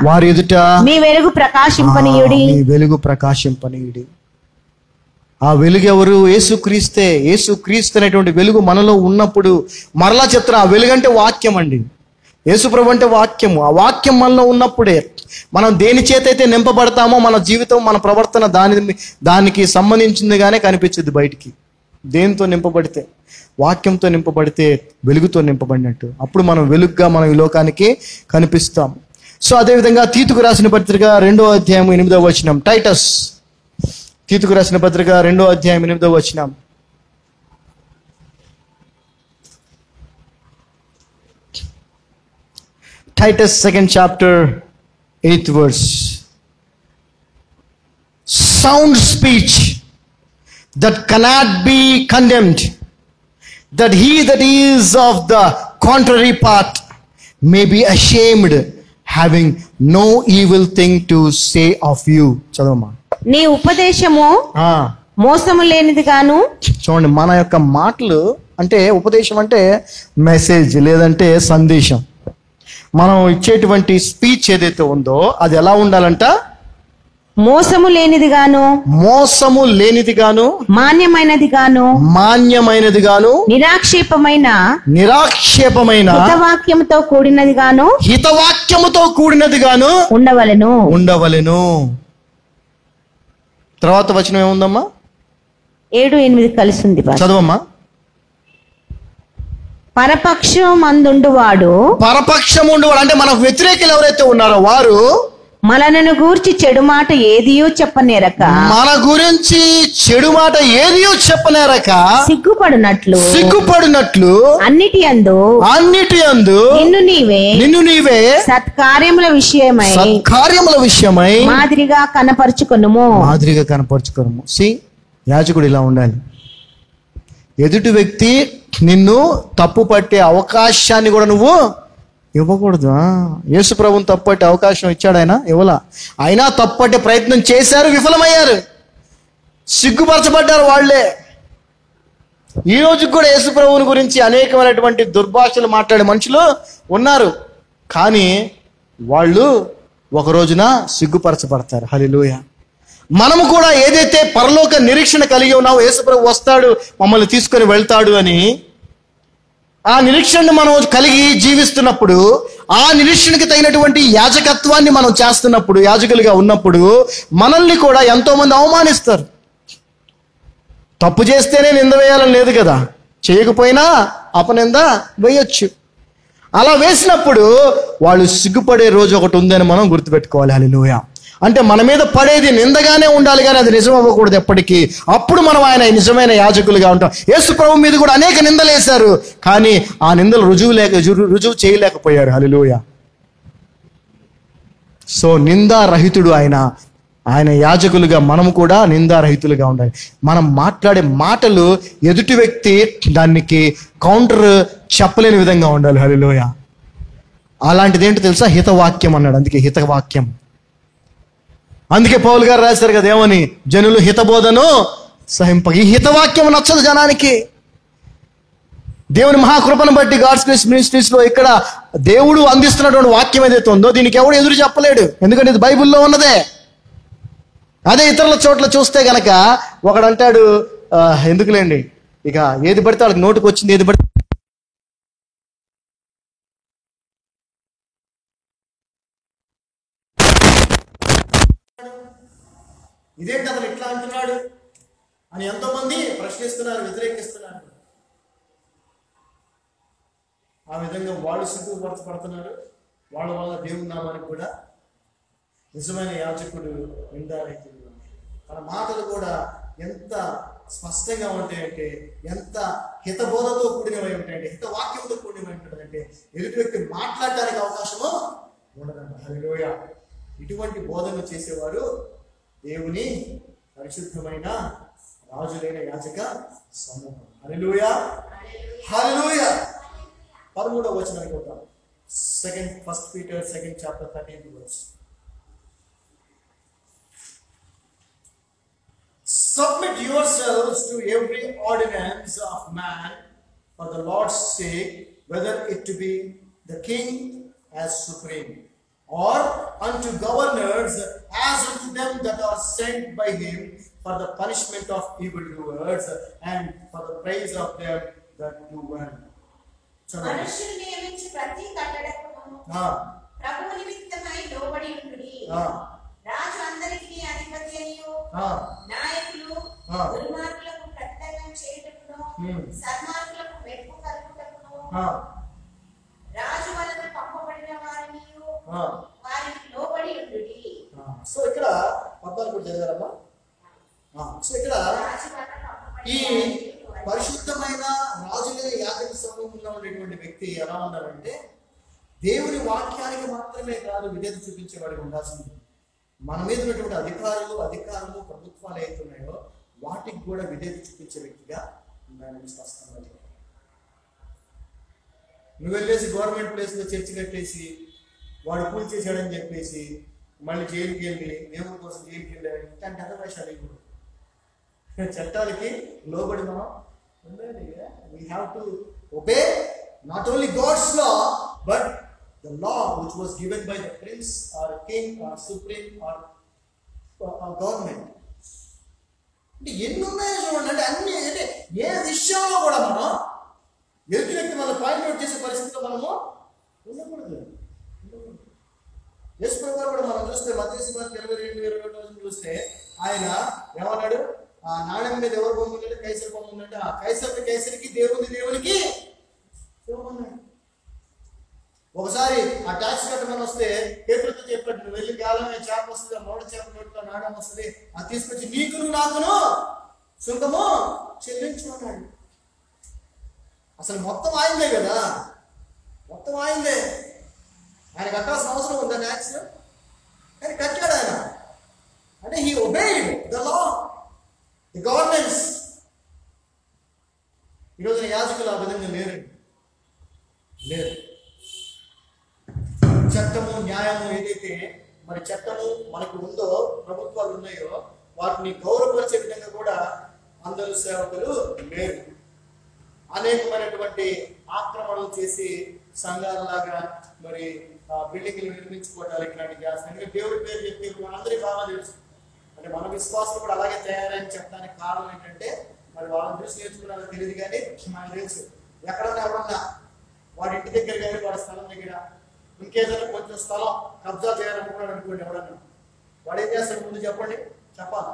వారి ఎదుట మీ వెలుగు ప్రకాశింపనీయుడి. ఆ వెలుగు ఎవరు? యేసుక్రీస్తే. యేసుక్రీస్తు అనేటువంటి వెలుగు మనలో ఉన్నప్పుడు, మరలా చెప్తున్నా, ఆ వెలుగు అంటే వాక్యం అండి. యేసుప్రభు అంటే వాక్యము. ఆ వాక్యం మనలో ఉన్నప్పుడే మనం దేని చేత అయితే నింపబడతామో మన జీవితం, మన ప్రవర్తన దానికి సంబంధించిందిగానే కనిపించింది బయటికి. దేనితో నింపబడితే? వాక్యంతో నింపబడితే వెలుగుతో నింపబడినట్టు. అప్పుడు మనం వెలుగుగా మనం ఈ లోకానికి కనిపిస్తాం. సో అదేవిధంగా తీతుకు రాసిన పత్రిక 2:8 టైటస్. తీతుకు రాసిన పత్రిక 2:8 Titus 2nd chapter 8th verse. Sound speech that cannot be condemned, that he that is of the contrary part may be ashamed, having no evil thing to say of you. చదవమ్మా. నీ ఉపదేశము మోసము లేనిది గాను. చూడండి, మన యొక్క మాటలు అంటే ఉపదేశం అంటే మెసేజ్ లేదంటే సందేశం. మనం ఇచ్చేటువంటి స్పీచ్ ఏదైతే ఉందో అది ఎలా ఉండాలంట? మోసము లేనిది గాను మాన్యమైనది గాను నిరాక్షేపమైన హితవాక్యముతో కూడినది గాను ఉండవలెను. తర్వాత వచనం ఏముందమ్మా? 7-8 కలిసి ఉంది. చదవమ్మా. పరపక్షమందుండువాడు అంటే మనకు వ్యతిరేకులు ఎవరైతే ఉన్నారో వారు మనలను గూర్చి చెడు మాట ఏదియో చెప్పనేరక, మన గురించి చెడు మాట ఏదియో చెప్పనేరక సిగ్గుపడినట్లు అన్నిటి యందు నిన్ను నీవే సత్కార్యముల విషయమై మాదిరిగా కనపరుచుకొనుము. యాజకుడు ఇలా ఉండాలి. ఎదుటి వ్యక్తి నిన్ను తప్పు పట్టే అవకాశాన్ని కూడా నువ్వు ఇవ్వకూడదు. యేసు ప్రభువుని తప్పు పట్టే అవకాశం ఇచ్చాడు ఆయన, ఇవ్వలా. అయినా తప్పు పట్టే ప్రయత్నం చేశారు, విఫలమయ్యారు, సిగ్గుపరచబడ్డారు వాళ్ళే. ఈ రోజు కూడా యేసు ప్రభువుని గురించి అనేకమైనటువంటి దుర్భాషలు మాట్లాడే మనుషులు ఉన్నారు. కానీ వాళ్ళు ఒక రోజున సిగ్గుపరచబడతారు. హల్లెలూయా. మనము కూడా ఏదైతే పరలోక నిరీక్షణ కలిగి ఉన్నామో, యేసుప్రభు వస్తాడు, మమ్మల్ని తీసుకొని వెళ్తాడు అని, ఆ నిరీక్షణను మనం కలిగి జీవిస్తున్నప్పుడు, ఆ నిరీక్షణకి తగినటువంటి యాజకత్వాన్ని మనం చేస్తున్నప్పుడు, యాజకులుగా ఉన్నప్పుడు మనల్ని కూడా ఎంతో మంది అవమానిస్తారు. తప్పు చేస్తేనే నింద వేయాలని లేదు కదా, చేయకపోయినా అపనింద వేయొచ్చు. అలా వేసినప్పుడు వాళ్ళు సిగ్గుపడే రోజు ఒకటి ఉందని మనం గుర్తుపెట్టుకోవాలి. హల్లెలూయా. అంటే మన మీద పడేది నిందగానే ఉండాలి, కానీ అది నిజం అవ్వకూడదు ఎప్పటికీ. అప్పుడు మనం ఆయన నిజమైన యాజకులుగా ఉంటాం. యేసు ప్రభు మీద కూడా అనేక నిందలు వేశారు, కానీ ఆ నిందలు రుజువు చేయలేకపోయారు. హల్లెలూయా. సో నిందారహితుడు ఆయన. ఆయన యాజకులుగా మనము కూడా నిందారహితులుగా ఉండాలి. మనం మాట్లాడే మాటలు ఎదుటి వ్యక్తి దానికి కౌంటర్ చెప్పలేని విధంగా ఉండాలి. హల్లెలూయా. అలాంటిది ఏంటో తెలుసా? హితవాక్యం అన్నాడు. అందుకే హితవాక్యం. అందుకే పౌలు గారు రాశారు కదా, ఏమని? జనులు హితబోధను సహింప. ఈ హితవాక్యం నచ్చదు జనానికి. దేవుని మహాకృపను బట్టి గాడ్స్ గ్రేస్ మినిస్ట్రీస్ లో ఇక్కడ దేవుడు అందిస్తున్నటువంటి వాక్యం ఏదైతే ఉందో దీనికి ఎవడు ఎదురు చెప్పలేడు. ఎందుకంటే ఇది బైబిల్లో ఉన్నదే. అదే ఇతరుల చోట్ల చూస్తే గనక ఒకడంటాడు, ఎందుకులేండి, ఇక ఏది పడితే వాళ్ళకి నోటుకు వచ్చింది, ఏది పడితే ఇదేంటి అతను ఇట్లా అంటున్నాడు అని ఎంతో మంది ప్రశ్నిస్తున్నారు, వ్యతిరేకిస్తున్నారు. ఆ విధంగా వాళ్ళు సిగ్గుపడుతున్నారు. వాళ్ళ వల్ల దేవుని నామానికి కూడా నిజమైన యాజకుడు నిందారహితుడు. తన మాటలు కూడా ఎంత స్పష్టంగా ఉంటాయంటే, ఎంత హితబోధతో కూడినవై ఉంటాయంటే, హితవాక్యంతో కూడినవై ఉంటుందంటే ఎదుటి వ్యక్తి మాట్లాడడానికి అవకాశము ఉండదంట. హల్లెలూయా. ఇటువంటి బోధన చేసేవారు దేవుని పరిశుద్ధమైన రాజులైన యాజక సమూహం. హల్లెలూయా, హల్లెలూయా. 13వ వచనానికి వద్దాం. 1 Peter 2nd chapter 13th verse. Submit yourselves to every ordinance of man for the Lord's sake, whether it to be the king as supreme, or unto governors as unto them that are sent by him for the punishment of evildoers and for the praise of them that do well. మనుష్యులు నియమించు ప్రతి కట్టడకును ప్రభువు నిమిత్తమై లోబడి ఉండుడి. రాజు అందరికీ అధిపతి అనియు, నాయకులు దుర్మార్గులకు ప్రతిదండం చేయుటకును, సన్మార్గులకు మెప్పు కలుగుటకును, రాజు వలన పంపబడిన వారిని వారికి లోబడి ఉండుడి. సో ఇక్కడ 14 కూడా చదివారమ్మా. సో ఇక్కడ ఈ పరిశుద్ధమైన రాజులైన యాజక సమూహంలో ఉండేటువంటి వ్యక్తి ఎలా ఉండాలంటే, దేవుని వాక్యానికి మాత్రమే కాదు విధేయత చూపించేవాడికి ఉండాల్సింది. మన మీద ఉన్నటువంటి అధికారులు ప్రభుత్వాలు ఏవైతున్నాయో వాటికి కూడా విధేయత చూపించే వ్యక్తిగా ఉండాలని స్పష్టంగా చెప్పారు. నువ్వు వెళ్ళేసి గవర్నమెంట్ ప్లేస్లో చర్చి కట్టేసి వాడు పూజ చేశాడని చెప్పేసి మళ్ళీ జైలుకి వెళ్ళి దేవుని కోసం జైలుకి వెళ్ళాడు ఇట్లాంటి అవకాశాలు ఇప్పుడు చట్టాలకి లోబడి మనం ఉండాలి. We have to obey not only God's law but the law which was given by the prince or king or supreme or government. అంటే ఎన్ని ఉన్నాయో చూడండి. అంటే అన్ని అంటే ఏ విషయంలో కూడా మనం ఎదుటి వ్యక్తి మనం పాయింట్ అవుట్ చేసే పరిస్థితిలో మనము ఉండకూడదు. యేసు ప్రభువు కూడా మనం చూస్తే మత్తయి 22:21 చూస్తే ఆయన ఏమన్నాడు? ఆ నాణ్యం మీద ఎవరు బొమ్మ ఉందంటే కైసర్ బొమ్మ ఉందంటే ఆ కైసరికి దేవునికి ఇవ్వమన్నాడు. ఒకసారి ఆ ట్యాక్స్ కట్టమని వస్తే పేతురుతో చెప్పాడు, నువ్వు వెళ్ళి గాలమే చేప వస్తుంది, ఆ మూడ చేప నోట్లో నాణ్యం వస్తుంది, అది తీసుకొచ్చి నీకును నాకును సుంకము చెల్లించు అన్నాడు. అసలు మొత్తం ఆయిందే కదా, మొత్తం ఆయిందే. ఆయన కట్టాల్సిన అవసరం ఉందా ట్యాక్స్? కానీ కట్టాడు ఆయన. అంటే he obeyed the law, the governance. ఈరోజు యాజకులు ఆ విధంగా లేరు. చట్టము న్యాయము ఏదైతే మరి చట్టము మనకు ఉందో, ప్రభుత్వాలు ఉన్నాయో వాటిని గౌరవపరిచే విధంగా కూడా అందరూ సేవకులు లేరు. అనేకమైనటువంటి ఆక్రమణలు చేసి సంఘాలలాగా మరి బిల్డింగ్లు నిర్మించుకోవటాలు ఇట్లాంటివి చేస్తాను. ఎందుకంటే దేవుడి పేరు చెప్పి మనందరికీ బాగా తెలుసు. అంటే మన విశ్వాసం కూడా అలాగే తయారని చెప్పడానికి కారణం ఏంటంటే మరి వాళ్ళని చూసి నేర్చుకున్నారో తెలియదు కానీ మనకు తెలుసు. ఎక్కడన్నా ఎవరన్నా వాడి ఇంటి దగ్గర కానీ వాడి స్థలం దగ్గర ఇంకేదైనా కొంచెం స్థలం కబ్జా చేయాలనుకున్నాడు అనుకోండి, ఎవడన్నా వాడు ఏం చేస్తాడు? ముందు చెప్పండి, చెప్పాలి.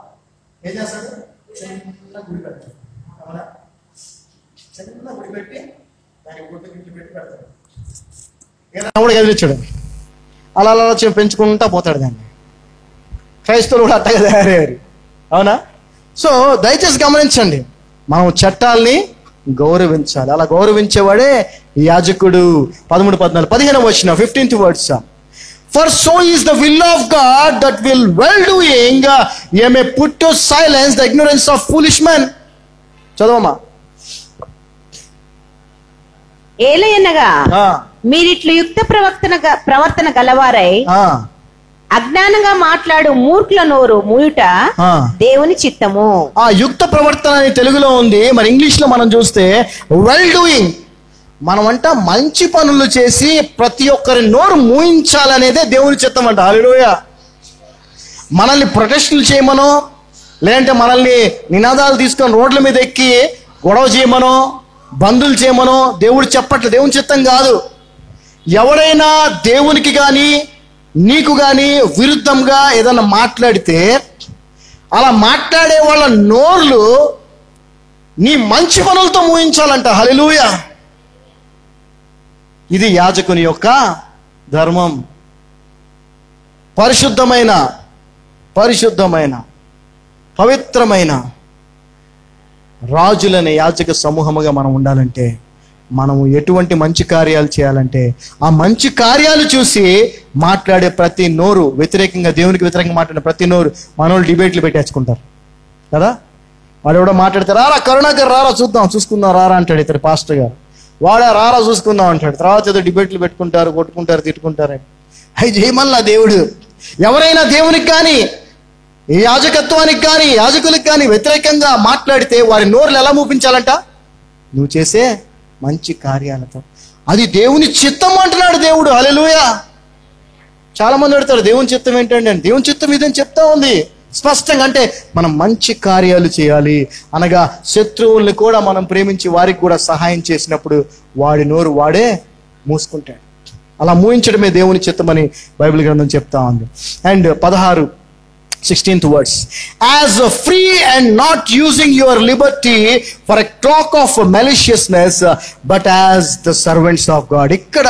ఏం చేస్తాడు? చిన్న గుడి పెడతాడు. అవునా? చిన్న గుడి పెట్టి దానికి గుడ్డ గిట్లు పెట్టి పెడతాడు. కూడా కదిలించాడు. అలా అలా పెంచుకుంటా పోతాడు దాన్ని. క్రైస్తవులు కూడా అట్టగా తయారయ్యారు. అవునా? సో దయచేసి గమనించండి, మనం చట్టాల్ని గౌరవించాలి. అలా గౌరవించేవాడే యాజకుడు. 13, 14, 15 వచ్చిన 15th words. For so is the will of God that with well doing you may put to silence the ignorance of foolish men. చదవమ్మా. ఏలయనగా మీరిట్లు యుక్త ప్రవర్తన గలవారై అజ్ఞానంగా మాట్లాడు మూర్ఖుల నోరు మూయుట దేవుని చిత్తము. ఆ యుక్త ప్రవర్తన అని తెలుగులో ఉంది, మరి ఇంగ్లీష్ లో మనం చూస్తే వెల్ డూయింగ్. మనమంట మంచి పనులు చేసి ప్రతి ఒక్కరి నోరు మూయించాలనేదే దేవుని చిత్తం అంట. హల్లెలూయా. మనల్ని ప్రొటెస్టులు చేయమనో, లేదంటే మనల్ని నినాదాలు తీసుకొని రోడ్ల మీద ఎక్కి గొడవ చేయమనో, బంధులు చేయమనో దేవుడు చెప్పట్లేదు. దేవుని చిత్తం కాదు. ఎవరైనా దేవునికి కానీ నీకు కానీ విరుద్ధంగా ఏదన్నా మాట్లాడితే అలా మాట్లాడే వాళ్ళ నోర్లు నీ మంచి పనులతో మూయించాలంట. హల్లెలూయా. ఇది యాజకుని యొక్క ధర్మం. పరిశుద్ధమైన పవిత్రమైన రాజులనే యాజక సమూహముగా మనం ఉండాలంటే, మనము ఎటువంటి మంచి కార్యాలు చేయాలంటే ఆ మంచి కార్యాలు చూసి మాట్లాడే ప్రతి నోరు, వ్యతిరేకంగా దేవునికి వ్యతిరేకంగా మాట్లాడే ప్రతి నోరు మనోళ్ళు డిబేట్లు పెట్టేసుకుంటారు కదా. వాడు ఎవడో మాట్లాడితే రారా కరుణాకర్ రారా చూసుకుందాం రారా అంటాడు ఇతర పాస్టర్ గారు. వాడా రారా చూసుకుందాం అంటాడు. తర్వాత ఏదో డిబేట్లు పెట్టుకుంటారు, కొట్టుకుంటారు, తిట్టుకుంటారు. అవి చేయమల్లా దేవుడు. ఎవరైనా దేవునికి కానీ ఈ యాజకత్వానికి కానీ యాజకులకు కానీ వ్యతిరేకంగా మాట్లాడితే వారి నోర్లు ఎలా మూపించాలంట? నువ్వు చేసే మంచి కార్యాలతో. అది దేవుని చిత్తం అంటున్నాడు దేవుడు. హల్లెలూయా. చాలా మంది అడుగుతారు దేవుని చిత్తం ఏంటండి అని. దేవుని చిత్తం ఇదని చెప్తా ఉంది స్పష్టంగా. అంటే మనం మంచి కార్యాలు చేయాలి అనగా శత్రువుల్ని కూడా మనం ప్రేమించి వారికి కూడా సహాయం చేసినప్పుడు వాడి నోరు వాడే మూసుకుంటాడు. అలా మూయించడమే దేవుని చిత్తం అని బైబిల్ గ్రంథం చెప్తా ఉంది. And 16th words, as free and not using your liberty for a talk of maliciousness, but as the servants of God. ఇక్కడ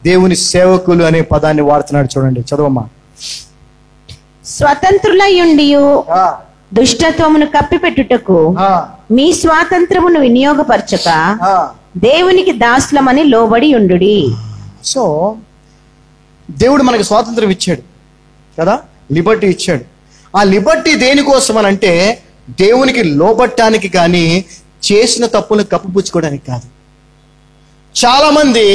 దేవుని సేవకులు అనే పదాన్ని వాడుతున్నాడు. చూడండి, చదవమ్మా. స్వతంత్రులయుండియు దుష్టత్వమును కప్పిపెట్టుటకు మీ స్వాతంత్రమును వినియోగపరచక దేవునికి దాసులమని లోబడి ఉండుడి. సో దేవుడు మనకి స్వాతంత్రం ఇచ్చాడు కదా, లిబర్టీ ఇచ్చాడు. ఆ లిబర్టీ దేనికోసం అని అంటే దేవునికి లోబట్టానికి కానీ చేసిన తప్పుల్ని కప్పిపుచ్చుకోవడానికి కాదు. చాలా మంది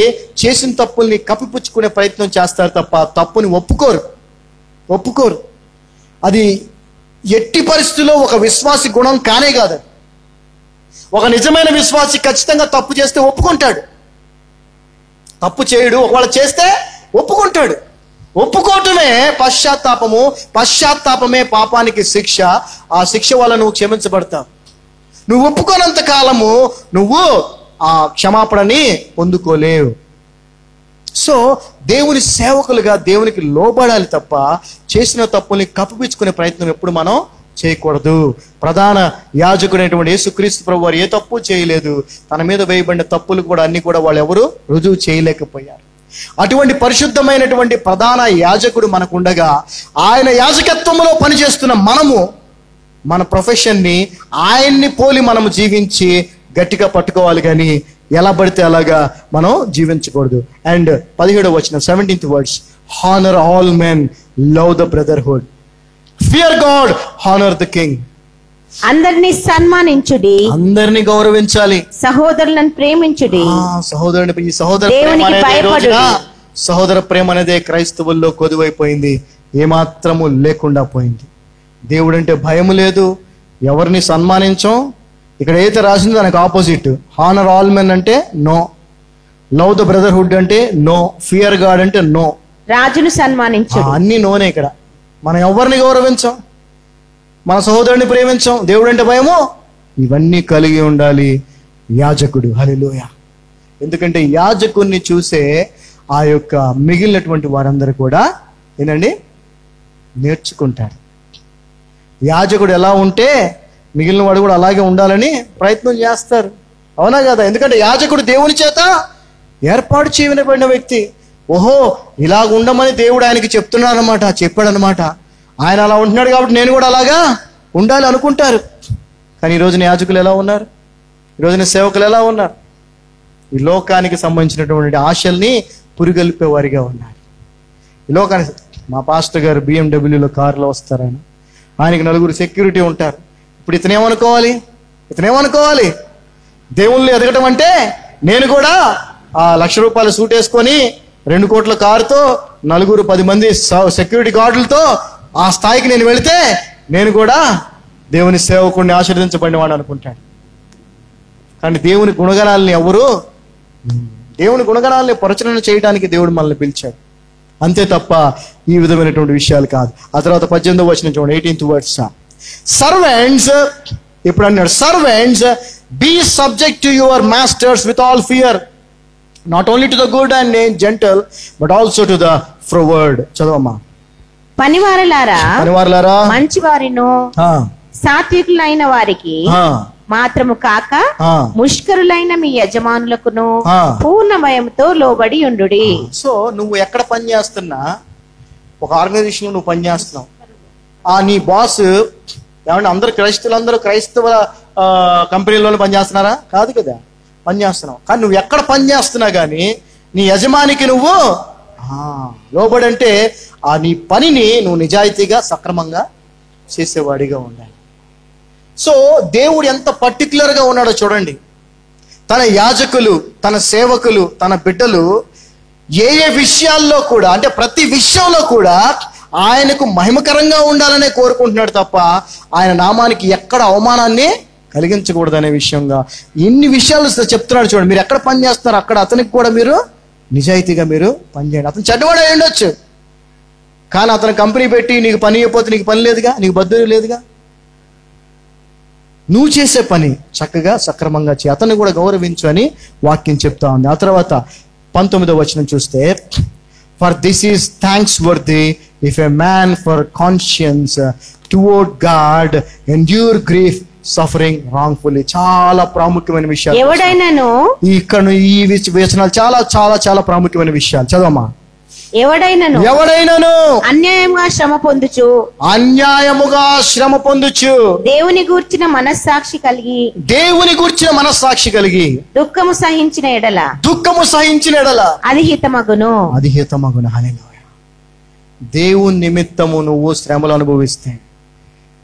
చేసిన తప్పుల్ని కప్పిపుచ్చుకునే ప్రయత్నం చేస్తారు తప్ప తప్పుని ఒప్పుకోరు. అది ఎట్టి పరిస్థితుల్లో ఒక విశ్వాసి గుణం కానే కాదు. ఒక నిజమైన విశ్వాసి ఖచ్చితంగా తప్పు చేస్తే ఒప్పుకుంటాడు, తప్పు చేయడు. ఒకవేళ చేస్తే ఒప్పుకుంటాడు. ఒప్పుకోవటమే పశ్చాత్తాపమే పాపానికి శిక్ష. ఆ శిక్ష వల్ల నువ్వు క్షమించబడతావు. నువ్వు ఒప్పుకోనంత కాలము నువ్వు ఆ క్షమాపణని పొందుకోలేవు. సో దేవుని సేవకులుగా దేవునికి లోబడాలి తప్ప చేసిన తప్పుల్ని కప్పిపుచ్చుకునే ప్రయత్నం ఎప్పుడు మనం చేయకూడదు. ప్రధాన యాజకుడైనటువంటి యేసుక్రీస్తు ప్రభు వారు ఏ తప్పు చేయలేదు. తన మీద వేయబడిన తప్పులు కూడా అన్ని కూడా వాళ్ళు ఎవరు రుజువు చేయలేకపోయారు. అటువంటి పరిశుద్ధమైనటువంటి ప్రధాన యాజకుడు మనకు ఉండగా ఆయన యాజకత్వంలో పనిచేస్తున్న మనము మన ప్రొఫెషన్ని ఆయన్ని పోలి మనము జీవించి గట్టిగా పట్టుకోవాలి, కానీ ఎలా పడితే అలాగా మనం జీవించకూడదు. అండ్ 17వ వచనం 17th words, honour all men, love the brotherhood, fear God, honour the king. అందరినీ సన్మానించుడి, అందరినీ గౌరవించాలి, సహోదరులను ప్రేమించుడి. సహోదరుని ఈ సహోదర ప్రేమ అనేది క్రైస్తవుల్లో కొదువైపోయింది, ఏమాత్రము లేకుండా పోయింది. దేవుడు అంటే భయం లేదు, ఎవరిని సన్మానించం. ఇక్కడ ఏదైతే రాసిందో దానికి ఆపోజిట్. హానర్ ఆల్ మెన్ అంటే నో, లవ్ ద బ్రదర్హుడ్ అంటే నో, ఫియర్ గాడ్ అంటే నో. రాజును సన్మానించు, అన్ని నోనే. ఇక్కడ మనం ఎవరిని గౌరవించం, మన సహోదరుని ప్రేమించం, దేవుడు అంటే భయము. ఇవన్నీ కలిగి ఉండాలి యాజకుడు. హల్లెలూయా. ఎందుకంటే యాజకుడిని చూసే ఆ యొక్క మిగిలినటువంటి వారందరూ కూడా ఏంటండి నేర్చుకుంటారు. యాజకుడు ఎలా ఉంటే మిగిలిన వాడు కూడా అలాగే ఉండాలని ప్రయత్నం చేస్తారు. అవునా కదా? ఎందుకంటే యాజకుడు దేవుని చేత ఏర్పాటు చేయబడిన వ్యక్తి. ఓహో, ఇలాగ ఉండమని దేవుడు ఆయనకి చెప్తున్నాడనమాట, చెప్పాడనమాట. ఆయన అలా ఉంటున్నాడు కాబట్టి నేను కూడా అలాగా ఉండాలి అనుకుంటారు. కానీ ఈ రోజున యాజకులు ఎలా ఉన్నారు? ఈ రోజున సేవకులు ఎలా ఉన్నారు? ఈ లోకానికి సంబంధించినటువంటి ఆశల్ని పురిగొల్పేవారిగా ఉన్నారు. ఈ లోకానికి మా పాస్టర్ గారు BMW కారులో వస్తారు. ఆయనకి 9 సెక్యూరిటీ ఉంటారు. ఇప్పుడు ఇతనేమనుకోవాలి? దేవుళ్ళు ఎదగటం అంటే నేను కూడా ఆ ₹1,00,000 సూట్ వేసుకొని 2 కోట్ల కారుతో 9-10 మంది సెక్యూరిటీ గార్డులతో ఆ స్థాయికి నేను వెళితే నేను కూడా దేవుని సేవకుడిని ఆశీర్వదించబడిన వాడు అనుకుంటాడు. కానీ దేవుని గుణగణాలని ప్రచురణ చేయడానికి దేవుడు మనల్ని పిలిచాడు, అంతే తప్ప ఈ విధమైనటువంటి విషయాలు కాదు. ఆ తర్వాత 18వ వచనం చూడండి, 18th వర్స్. సర్వెంట్స్, ఇప్పుడు అన్నాడు servants be subject to your masters with all fear, not only to the good and gentle but also to the froward. చదవమ్మా. పనివారులారా మంచివారిను సాత్వికులైన వారికి మాత్రము కాక ముష్కరులైన మీ యజమానులకును పూర్ణ భయంతో లోబడి ఉండుడి. సో నువ్వు ఎక్కడ పని చేస్తున్నా, ఒక ఆర్గనైజేషన్ నువ్వు పని చేస్తున్నావు, నీ బాస్ ఏమంటే అందరూ క్రైస్తవ కంపెనీలోనే పనిచేస్తున్నారా? కాదు కదా, పనిచేస్తున్నావు. కానీ నువ్వు ఎక్కడ పని చేస్తున్నా కానీ నీ యజమానికి నువ్వు లోబడి అంటే నీ పనిని నువ్వు నిజాయితీగా సక్రమంగా చేసేవాడిగా ఉండాలి. సో దేవుడు ఎంత పర్టికులర్గా ఉన్నాడో చూడండి. తన యాజకులు, తన సేవకులు, తన బిడ్డలు ఏ విషయాల్లో కూడా, అంటే ప్రతి విషయంలో కూడా ఆయనకు మహిమకరంగా ఉండాలనే కోరుకుంటున్నాడు తప్ప ఆయన నామానికి ఎక్కడ అవమానాన్ని కలిగించకూడదనే విషయంగా ఇన్ని విషయాలు చెప్తున్నాడు. చూడండి, మీరు ఎక్కడ పని చేస్తున్నారు అక్కడ అతనికి కూడా మీరు నిజాయితీగా మీరు పనిచేయండి. అతను చెడ్డవాడు అయి ఉండొచ్చు, కానీ అతను కంపెనీ పెట్టి నీకు పని అయిపోతే నీకు పని లేదుగా, నీకు బద్దులు లేదుగా. నువ్వు చేసే పని చక్కగా సక్రమంగా చేయి, అతన్ని కూడా గౌరవించు అని వాక్యం చెప్తా ఉంది. ఆ తర్వాత 19వ వచనం చూస్తే, for this is thanks worthy if a man for conscience towards God endure grief suffering wrongfully. చాలా ప్రాముఖ్యమైన విషయాలు ఎవడైనాను ఇక్కడ ఈ వచనాలు చాలా చాలా చాలా ప్రాముఖ్యమైన విషయాలు. చదవమ్మా. ఎవడైనాను అన్యాయముగా శ్రమ పొందుచు దేవుని గూర్చిన మనస్సాక్షి కలిగి దుఃఖము సహించిన ఎడల అది హితమగును. హల్లెలూయా. దేవుని నిమిత్తము నువ్వు శ్రమలు అనుభవిస్తే,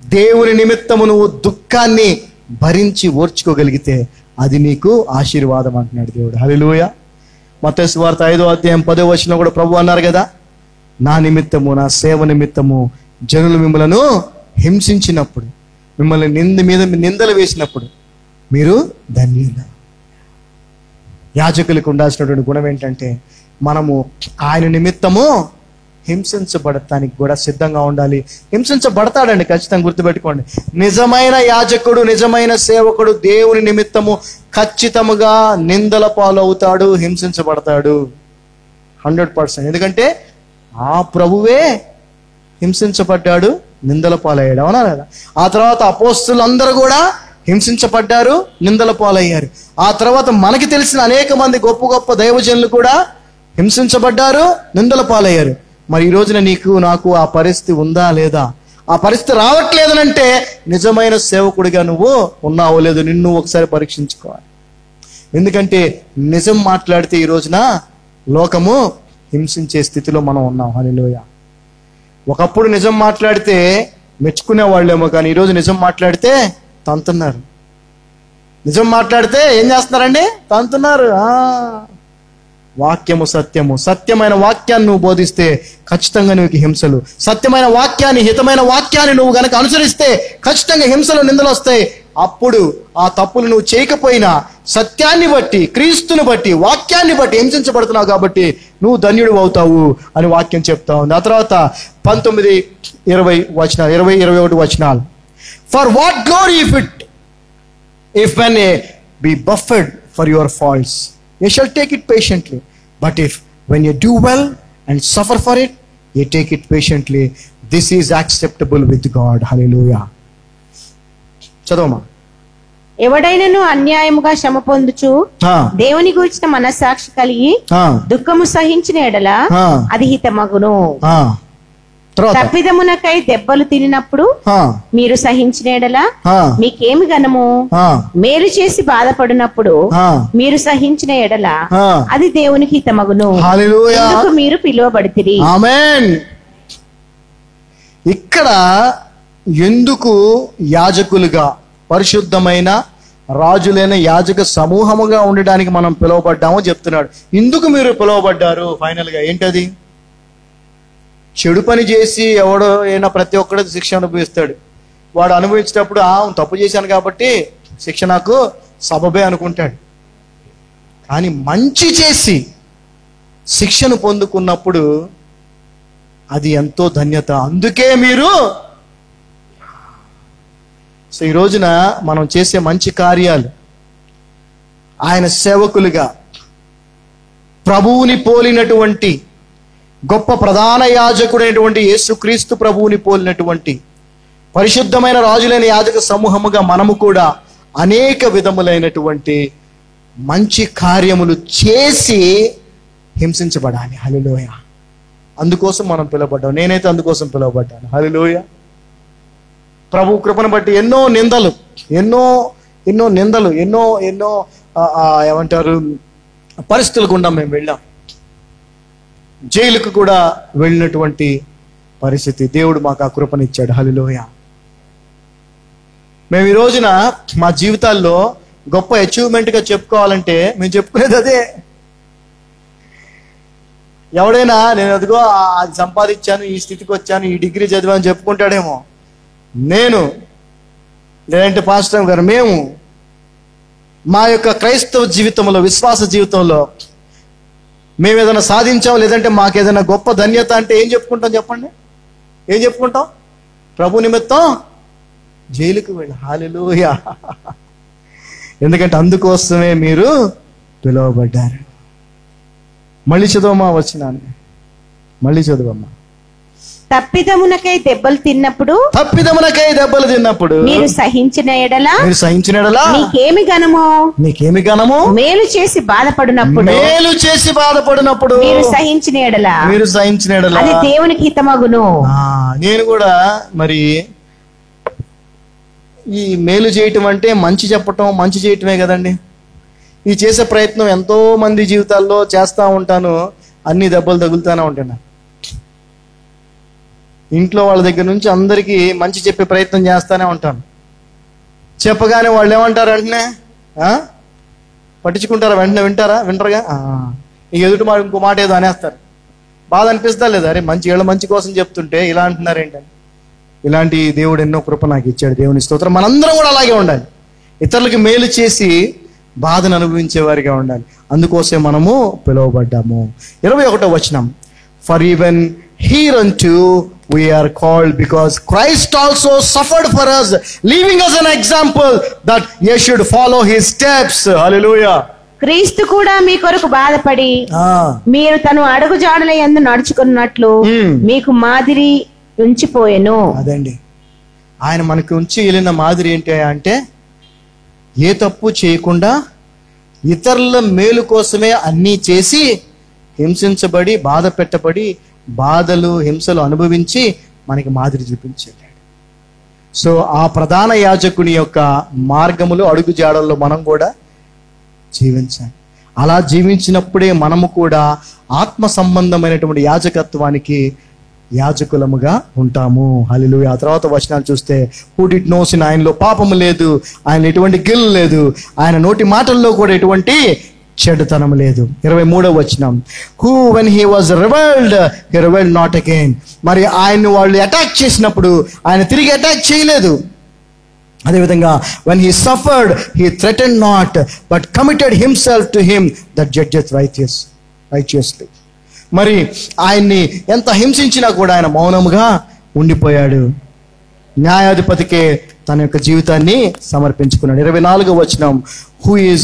దేవుని నిమిత్తము నువ్వు దుఃఖాన్ని భరించి ఓర్చుకోగలిగితే అది నీకు ఆశీర్వాదం అంటున్నాడు దేవుడు. హల్లెలూయా. మత్తయి సువార్త 5వ అధ్యాయం 10వ వచనంలో కూడా ప్రభు అన్నారు కదా, నా నిమిత్తము, నా సేవ నిమిత్తము జనులు మిమ్మలను హింసించినప్పుడు, మిమ్మల్ని నిందలు వేసినప్పుడు మీరు ధన్యులు. యాజకులకు ఉండాల్సినటువంటి గుణం ఏంటంటే మనము ఆయన నిమిత్తము హింసించబడటానికి కూడా సిద్ధంగా ఉండాలి. హింసించబడతాడండి, ఖచ్చితంగా గుర్తుపెట్టుకోండి. నిజమైన యాజకుడు, నిజమైన సేవకుడు దేవుని నిమిత్తము ఖచ్చితముగా నిందల పాలవుతాడు, హింసించబడతాడు 100%. ఎందుకంటే ఆ ప్రభువే హింసించబడ్డాడు, నిందల పాలయ్యాడు, అవునా లేదా? ఆ తర్వాత అపోస్తులందరూ కూడా హింసించబడ్డారు, నిందల పాలయ్యారు. ఆ తర్వాత మనకి తెలిసిన అనేక మంది గొప్ప గొప్ప దైవజనులు కూడా హింసించబడ్డారు, నిందల పాలయ్యారు. మరి ఈ రోజున నీకు నాకు ఆ పరిస్థితి ఉందా లేదా? ఆ పరిస్థితి రావట్లేదనంటే నిజమైన సేవకుడిగా నువ్వు ఉన్నావో లేదో నిన్ను ఒకసారి పరీక్షించుకోవాలి. ఎందుకంటే నిజం మాట్లాడితే ఈ రోజున లోకము హింసించే స్థితిలో మనం ఉన్నాం. హల్లెలూయా. ఒకప్పుడు నిజం మాట్లాడితే మెచ్చుకునే వాళ్ళేమో, కానీ ఈరోజు నిజం మాట్లాడితే తంతున్నారు. నిజం మాట్లాడితే ఏం చేస్తున్నారండి? తంతున్నారు. వాక్యము సత్యము, సత్యమైన వాక్యాన్ని నువ్వు బోధిస్తే ఖచ్చితంగా నీకు హింసలు, సత్యమైన వాక్యాన్ని, హితమైన వాక్యాన్ని నువ్వు గనక అనుసరిస్తే ఖచ్చితంగా హింసలు, నిందలు వస్తాయి. అప్పుడు ఆ తప్పులు నువ్వు చేయకపోయినా సత్యాన్ని బట్టి, క్రీస్తుని బట్టి, వాక్యాన్ని బట్టి హింసించబడుతున్నావు కాబట్టి నువ్వు ధన్యుడు అవుతావు అని వాక్యం చెప్తా ఉంది. ఆ తర్వాత 19, 20 వచనాలు, 20, 21 వచనాలు. For what glory if when be buffeted for your faults, you shall take it patiently. But if when you do well and suffer for it, you take it patiently, this is acceptable with God. Hallelujah. చదవమా. ఎవడైనను అన్యాయముగా శ్రమ పొందుచు దేవుని గూర్చిన మనస్సాక్షి కలిగి దుఃఖము సహించిన ఎడల అది హితమగును. తర్వాత తప్పిదమునకై దెబ్బలు తినినప్పుడు ఆ, మీరు సహించిన ఎడల ఆ, మీకేమి గనము? ఆ, మేలు చేసి బాధపడినప్పుడు ఆ. మీరు సహించిన ఎడల ఆ. అది దేవునికి హితమగును. హల్లెలూయా. ఎందుకు మీరు పిలువబడితిరి. ఆమేన్. ఇక్కడ ఎందుకు యాజకులుగా పరిశుద్ధమైన రాజులైన యాజక సమూహముగా ఉండడానికి మనం పిలువబడ్డామో చెప్తున్నాడు. ఎందుకు మీరు పిలువబడ్డారు? ఫైనల్ గా ఏంటది? చెడు పని చేసి ఎవడో అయినా ప్రతి ఒక్కడు శిక్ష అనుభవిస్తాడు. వాడు అనుభవించేటప్పుడు తప్పు చేశాను కాబట్టి శిక్ష నాకు సబబే అనుకుంటాడు. కానీ మంచి చేసి శిక్షను పొందుకున్నప్పుడు అది ఎంతో ధన్యత. అందుకే మీరు సో ఈ రోజున మనం చేసే మంచి కార్యాలు ఆయన సేవకులుగా ప్రభువుని పోలినటువంటి గొప్ప ప్రధాన యాజకుడైనటువంటి యేసుక్రీస్తు ప్రభువుని పోలినటువంటి పరిశుద్ధమైన రాజులైన యాజక సమూహముగా మనము కూడా అనేక విధములైనటువంటి మంచి కార్యములు చేసి హింసించబడాలి. హల్లెలూయా. అందుకోసం మనం పిలువబడ్డాం. నేనైతే అందుకోసం పిలువబడ్డాను. హల్లెలూయా. ప్రభు కృపను బట్టి ఎన్నో నిందలు ఎన్నో ఏమంటారు పరిస్థితుల గుండా మేము వెళ్ళాం. జైలుకు కూడా వెళ్ళినటువంటి పరిస్థితి దేవుడు మాకు ఆ కృపనిచ్చాడు. హల్లెలూయా. మేము ఈ రోజున మా జీవితాల్లో గొప్ప అచీవ్మెంట్గా చెప్పుకోవాలంటే మేము చెప్పుకునేది అదే. ఎవడైనా నేను అదిగో అది సంపాదించాను, ఈ స్థితికి వచ్చాను, ఈ డిగ్రీ చదివాను చెప్పుకుంటాడేమో. నేను లేదంటే పాస్టర్ గారు మేము మా యొక్క క్రైస్తవ జీవితంలో విశ్వాస జీవితంలో మేము ఏదైనా సాధించాం, లేదంటే మాకు ఏదైనా గొప్ప ధన్యత అంటే ఏం చెప్పుకుంటాం చెప్పండి? ఏం చెప్పుకుంటాం? ప్రభు నిమిత్తం జైలుకు వెళ్ళి. హల్లెలూయా. ఎందుకంటే అందుకోసమే మీరు పిలువబడ్డారు. మళ్ళీ చదవమ్మా వచనాన్ని, మళ్ళీ చదవమ్మా. తప్పిదమునకై దెబ్బలు తిన్నప్పుడు మీరు సహించిన ఎడల మీకేమి గనము? మేలు చేసి బాధపడినప్పుడు మీరు సహించిన ఎడల అది దేవునికి హితమగును. నేను కూడా మరి ఈ మేలు చేయటం అంటే మంచి చెప్పటం, మంచి చేయటమే కదండి. ఈ చేసే ప్రయత్నం ఎంతో మంది జీవితాల్లో చేస్తూ ఉంటాను. అన్ని దెబ్బలు తగులుతూనే ఉంటాను. ఇంట్లో వాళ్ళ దగ్గర నుంచి అందరికీ మంచి చెప్పే ప్రయత్నం చేస్తూనే ఉంటాను. చెప్పగానే వాళ్ళు ఏమంటారు? వెంటనే పట్టించుకుంటారా? వెంటనే వింటారుగా. ఇక ఎదుటి మాట ఇంకో మాట ఏదో అనేస్తారు. బాధ అనిపిస్తా లేదా? అరే మంచి కోసం చెప్తుంటే ఇలా అంటున్నారు ఏంటని. ఇలాంటి దేవుడు ఎన్నో కృప నాకు ఇచ్చాడు. దేవుని స్తోత్రం. మనందరం కూడా అలాగే ఉండాలి. ఇతరులకి మేలు చేసి బాధను అనుభవించే వారిగా ఉండాలి. అందుకోసే మనము పిలువబడ్డాము. 21వ వచనం. For even hereunto we are called, because Christ also suffered for us, leaving us an example that ye should follow his steps. Hallelujah. క్రీస్తు కూడా మీ కొరకు బాధపడి మీరు తను అడుగు జాడల యందు నడుచుకున్నట్లు మీకు మాదిరి ఉంచిపోయెను. అదండి ఆయన మనకు ఉంచి వెళ్ళిన మాదిరి ఏంటి అంటే, ఏ తప్పు చేయకుండా ఇతరుల మేలు కోసమే అన్నీ చేసి హింసించబడి బాధ పెట్టబడి బాధలు హింసలు అనుభవించి మనకి మాదిరి చూపించాడు. సో ఆ ప్రధాన యాజకుని యొక్క మార్గములో అడుగు జాడల్లో మనం కూడా జీవించాలి. అలా జీవించినప్పుడే మనము కూడా ఆత్మ సంబంధమైనటువంటి యాజకత్వానికి యాజకులముగా ఉంటాము. హల్లెలూయా. ఆ తర్వాత వచనాలు చూస్తే, హూ డిడ్ నో సిన్, ఆయనలో పాపము లేదు, ఆయన ఎటువంటి గిల్ లేదు, ఆయన నోటి మాటల్లో కూడా ఎటువంటి చెడుతనం లేదు. 23వ వచనం. Who when he was reviled he reviled not again. మరి ఆయన్ని వాళ్ళు అటాక్ చేసినప్పుడు ఆయన తిరిగి అటాక్ చేయలేదు. అదేవిధంగా when he suffered he threatened not but committed himself to him that judgeth righteously. మరి ఆయన్ని ఎంత హింసించినా కూడా ఆయన మౌనముగా ఉండిపోయాడు. న్యాయాధిపతికే తన యొక్క జీవితాన్ని సమర్పించుకున్నాడు. 24వ వచనం. who is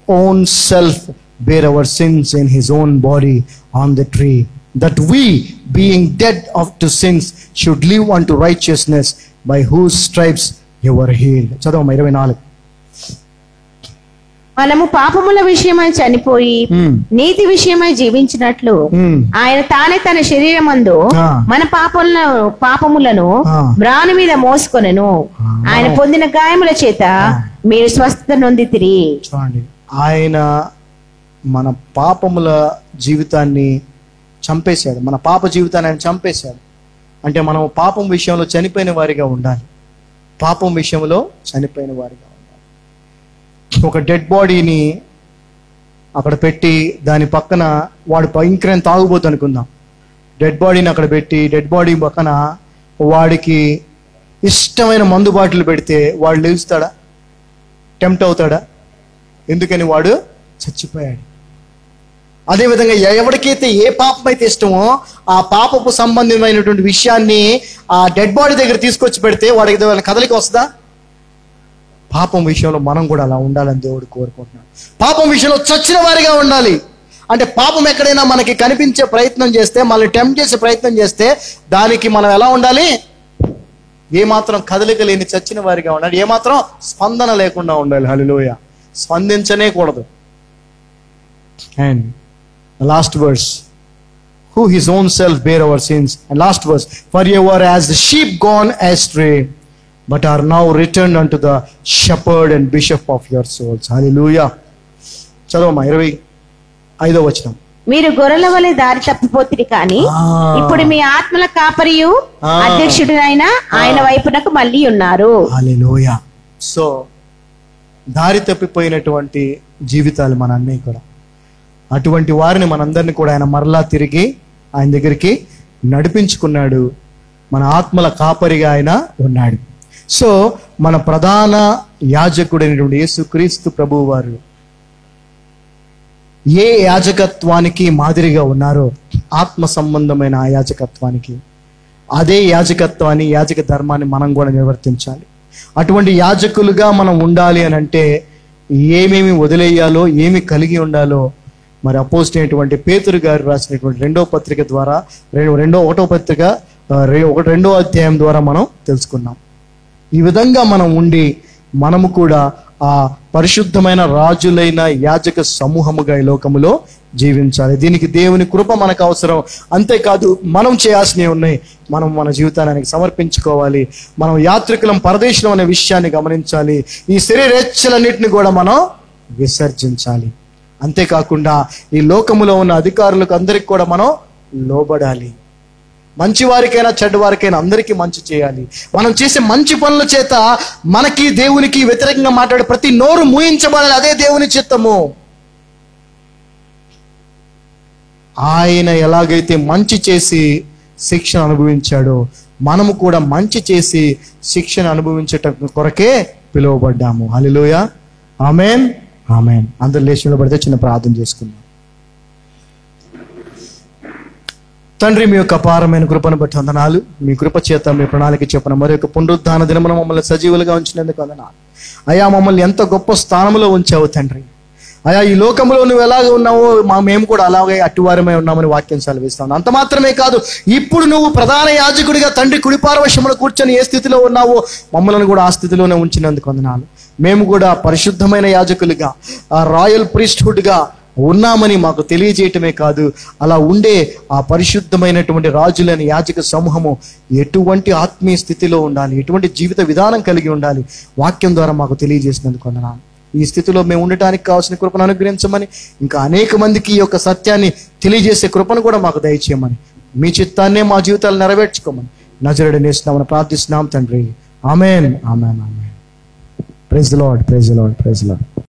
own self bear our sins in his own body on the tree, that we being dead to sins should live unto righteousness, by whose stripes you were healed. చదవమ్మా 24. మనము పాపముల విషయమై చనిపోయి నీతి విషయమై జీవించినట్లు ఆయన తానే తన శరీరమందు మన పాపములను మ్రాను మీద మోసుకొనెను. ఆయన పొందిన గాయముల చేత మీరు స్వస్థత నొందితిరి. చూడండి, ఆయన మన పాపముల జీవితాన్ని చంపేశాడు. మన పాప జీవితాన్ని ఆయన చంపేశాడు. అంటే మనం పాపం విషయంలో చనిపోయిన వారిగా ఉండాలి. పాపం విషయంలో చనిపోయిన వారిగా ఉండాలి. ఒక డెడ్ బాడీని అక్కడ పెట్టి దాని పక్కన వాడు భయంకరం తాగుబోతు అనుకుందాం. డెడ్ బాడీని అక్కడ పెట్టి డెడ్ బాడీ పక్కన వాడికి ఇష్టమైన మందు బాటిల్ పెడితే వాడు లేస్తాడా? టెంప్ట్ అవుతాడా? ఎందుకని వాడు చచ్చిపోయాడు. అదేవిధంగా ఎవరికైతే ఏ పాపం అయితే ఇష్టమో ఆ పాపపు సంబంధమైనటువంటి విషయాన్ని ఆ డెడ్ బాడీ దగ్గర తీసుకొచ్చి పెడితే వాడికి కదలిక వస్తుందా? పాపం విషయంలో మనం కూడా అలా ఉండాలని దేవుడు కోరుకుంటున్నాడు. పాపం విషయంలో చచ్చిన వారిగా ఉండాలి. అంటే పాపం ఎక్కడైనా మనకి కనిపించే ప్రయత్నం చేస్తే, మనల్ని టెంప్ట్ చేసే ప్రయత్నం చేస్తే దానికి మనం ఎలా ఉండాలి? ఏమాత్రం కదలిక లేని చచ్చిన వారిగా ఉండాలి. ఏమాత్రం స్పందన లేకుండా ఉండాలి. హల్లెలూయా. స్పందించనే కూడదు. And last verse, who his own self bare our sins. And last verse, for ye were as the sheep gone astray, but are now returned unto the shepherd and bishop of your souls. Hallelujah. చదవమ్మా 25వ వచనం. మీరు గొర్రెల వలె దారి తప్పిపోతిరి కానీ ఇప్పుడు మీ ఆత్మల కాపరియు అధ్యక్షుడైన ఆయన వైపునకు మళ్ళీ ఉన్నారు. హల్లెలూయా. సో దారి తప్పిపోయినటువంటి జీవితాలు మన అన్నీ కూడా, అటువంటి వారిని మనందరినీ కూడా ఆయన మరలా తిరిగి ఆయన దగ్గరికి నడిపించుకున్నాడు. మన ఆత్మల కాపరిగా ఆయన ఉన్నాడు. సో మన ప్రధాన యాజకుడైనటువంటి యేసుక్రీస్తు ప్రభువు వారు ఏ యాజకత్వానికి మాదిరిగా ఉన్నారో, ఆత్మ సంబంధమైన ఆ యాజకత్వానికి, అదే యాజకత్వాన్ని, యాజక ధర్మాన్ని మనం కూడా నిర్వర్తించాలి. అటువంటి యాజకులుగా మనం ఉండాలి అని అంటే ఏమేమి వదిలేయాలో, ఏమి కలిగి ఉండాలో మరి అపోజిట్ అయినటువంటి పేతురు గారు రాసినటువంటి 2వ పత్రిక ద్వారా 1వ పత్రిక 2వ అధ్యాయం ద్వారా మనం తెలుసుకున్నాం. ఈ విధంగా మనం ఉండి మనము కూడా ఆ పరిశుద్ధమైన రాజులైన యాజక సమూహముగా ఈ లోకములో జీవించాలి. దీనికి దేవుని కృప మనకు అవసరం. అంతేకాదు మనం చేయాల్సినవి ఉన్నాయి. మనం మన జీవితానికి సమర్పించుకోవాలి. మనం యాత్రికులం, పరదేశం అనే విషయాన్ని గమనించాలి. ఈ శరీరేచ్ఛలన్నిటిని కూడా మనం విసర్జించాలి. అంతేకాకుండా ఈ లోకములో ఉన్న అధికారులకు అందరికి కూడా మనం లోబడాలి. మంచి వారికైనా చెడ్డవారికైనా అందరికీ మంచి చేయాలి. మనం చేసే మంచి పనుల చేత మనకి దేవునికి వ్యతిరేకంగా మాట్లాడే ప్రతి నోరు మూయించబడాలి. అదే దేవుని చిత్తము. ఆయన ఎలాగైతే మంచి చేసి శిక్షణ అనుభవించాడో మనము కూడా మంచి చేసి శిక్షణ అనుభవించటం కొరకే పిలువబడ్డాము. హల్లెలూయా. ఆమేన్, ఆమేన్. అందరు లేచి నిలబడితే చిన్న ప్రార్థన చేసుకుందాం. తండ్రి, మీ యొక్క అపారమైన కృపను బట్టి వందనాలు. మీ కృప చేత మీ ప్రణాళిక చెప్పిన మరి యొక్క పునరుద్ధాన దినమున మమ్మల్ని సజీవులుగా ఉంచినందుకు వందనాలు. అయ్యా, మమ్మల్ని ఎంత గొప్ప స్థానంలో ఉంచావు తండ్రి. అయ్యా, ఈ లోకంలో నువ్వు ఎలాగ ఉన్నావో మేము కూడా అలాగే అట్టువారమై ఉన్నామని వాక్యం సెలవిస్తాను. అంత మాత్రమే కాదు, ఇప్పుడు నువ్వు ప్రధాన యాజకుడిగా తండ్రి కుడిపార్శ్వమున కూర్చొని ఏ స్థితిలో ఉన్నావో మమ్మల్ని కూడా ఆ స్థితిలోనే ఉంచినందుకు వందనాలు. మేము కూడా పరిశుద్ధమైన యాజకులుగా, ఆ రాయల్ ప్రీస్ట్హుడ్గా ఉన్నామని మాకు తెలియజేయటమే కాదు, అలా ఉండే ఆ పరిశుద్ధమైనటువంటి రాజులని యాజక సమూహము ఎటువంటి ఆత్మీయ స్థితిలో ఉండాలి, ఎటువంటి జీవిత విధానం కలిగి ఉండాలి వాక్యం ద్వారా మాకు తెలియజేసినందుకు వందనాలు. ఈ స్థితిలో మేము ఉండటానికి కావాల్సిన కృపను అనుగ్రహించమని, ఇంకా అనేక మందికి ఈ యొక్క సత్యాన్ని తెలియజేసే కృపను కూడా మాకు దయచేయమని, మీ చిత్తాన్నే మా జీవితాలు నెరవేర్చుకోమని నజరేయుడైన యేసునామమున ప్రార్థిస్తున్నాం తండ్రి. Amen, amen, amen. Praise the Lord, praise the Lord, praise the lord.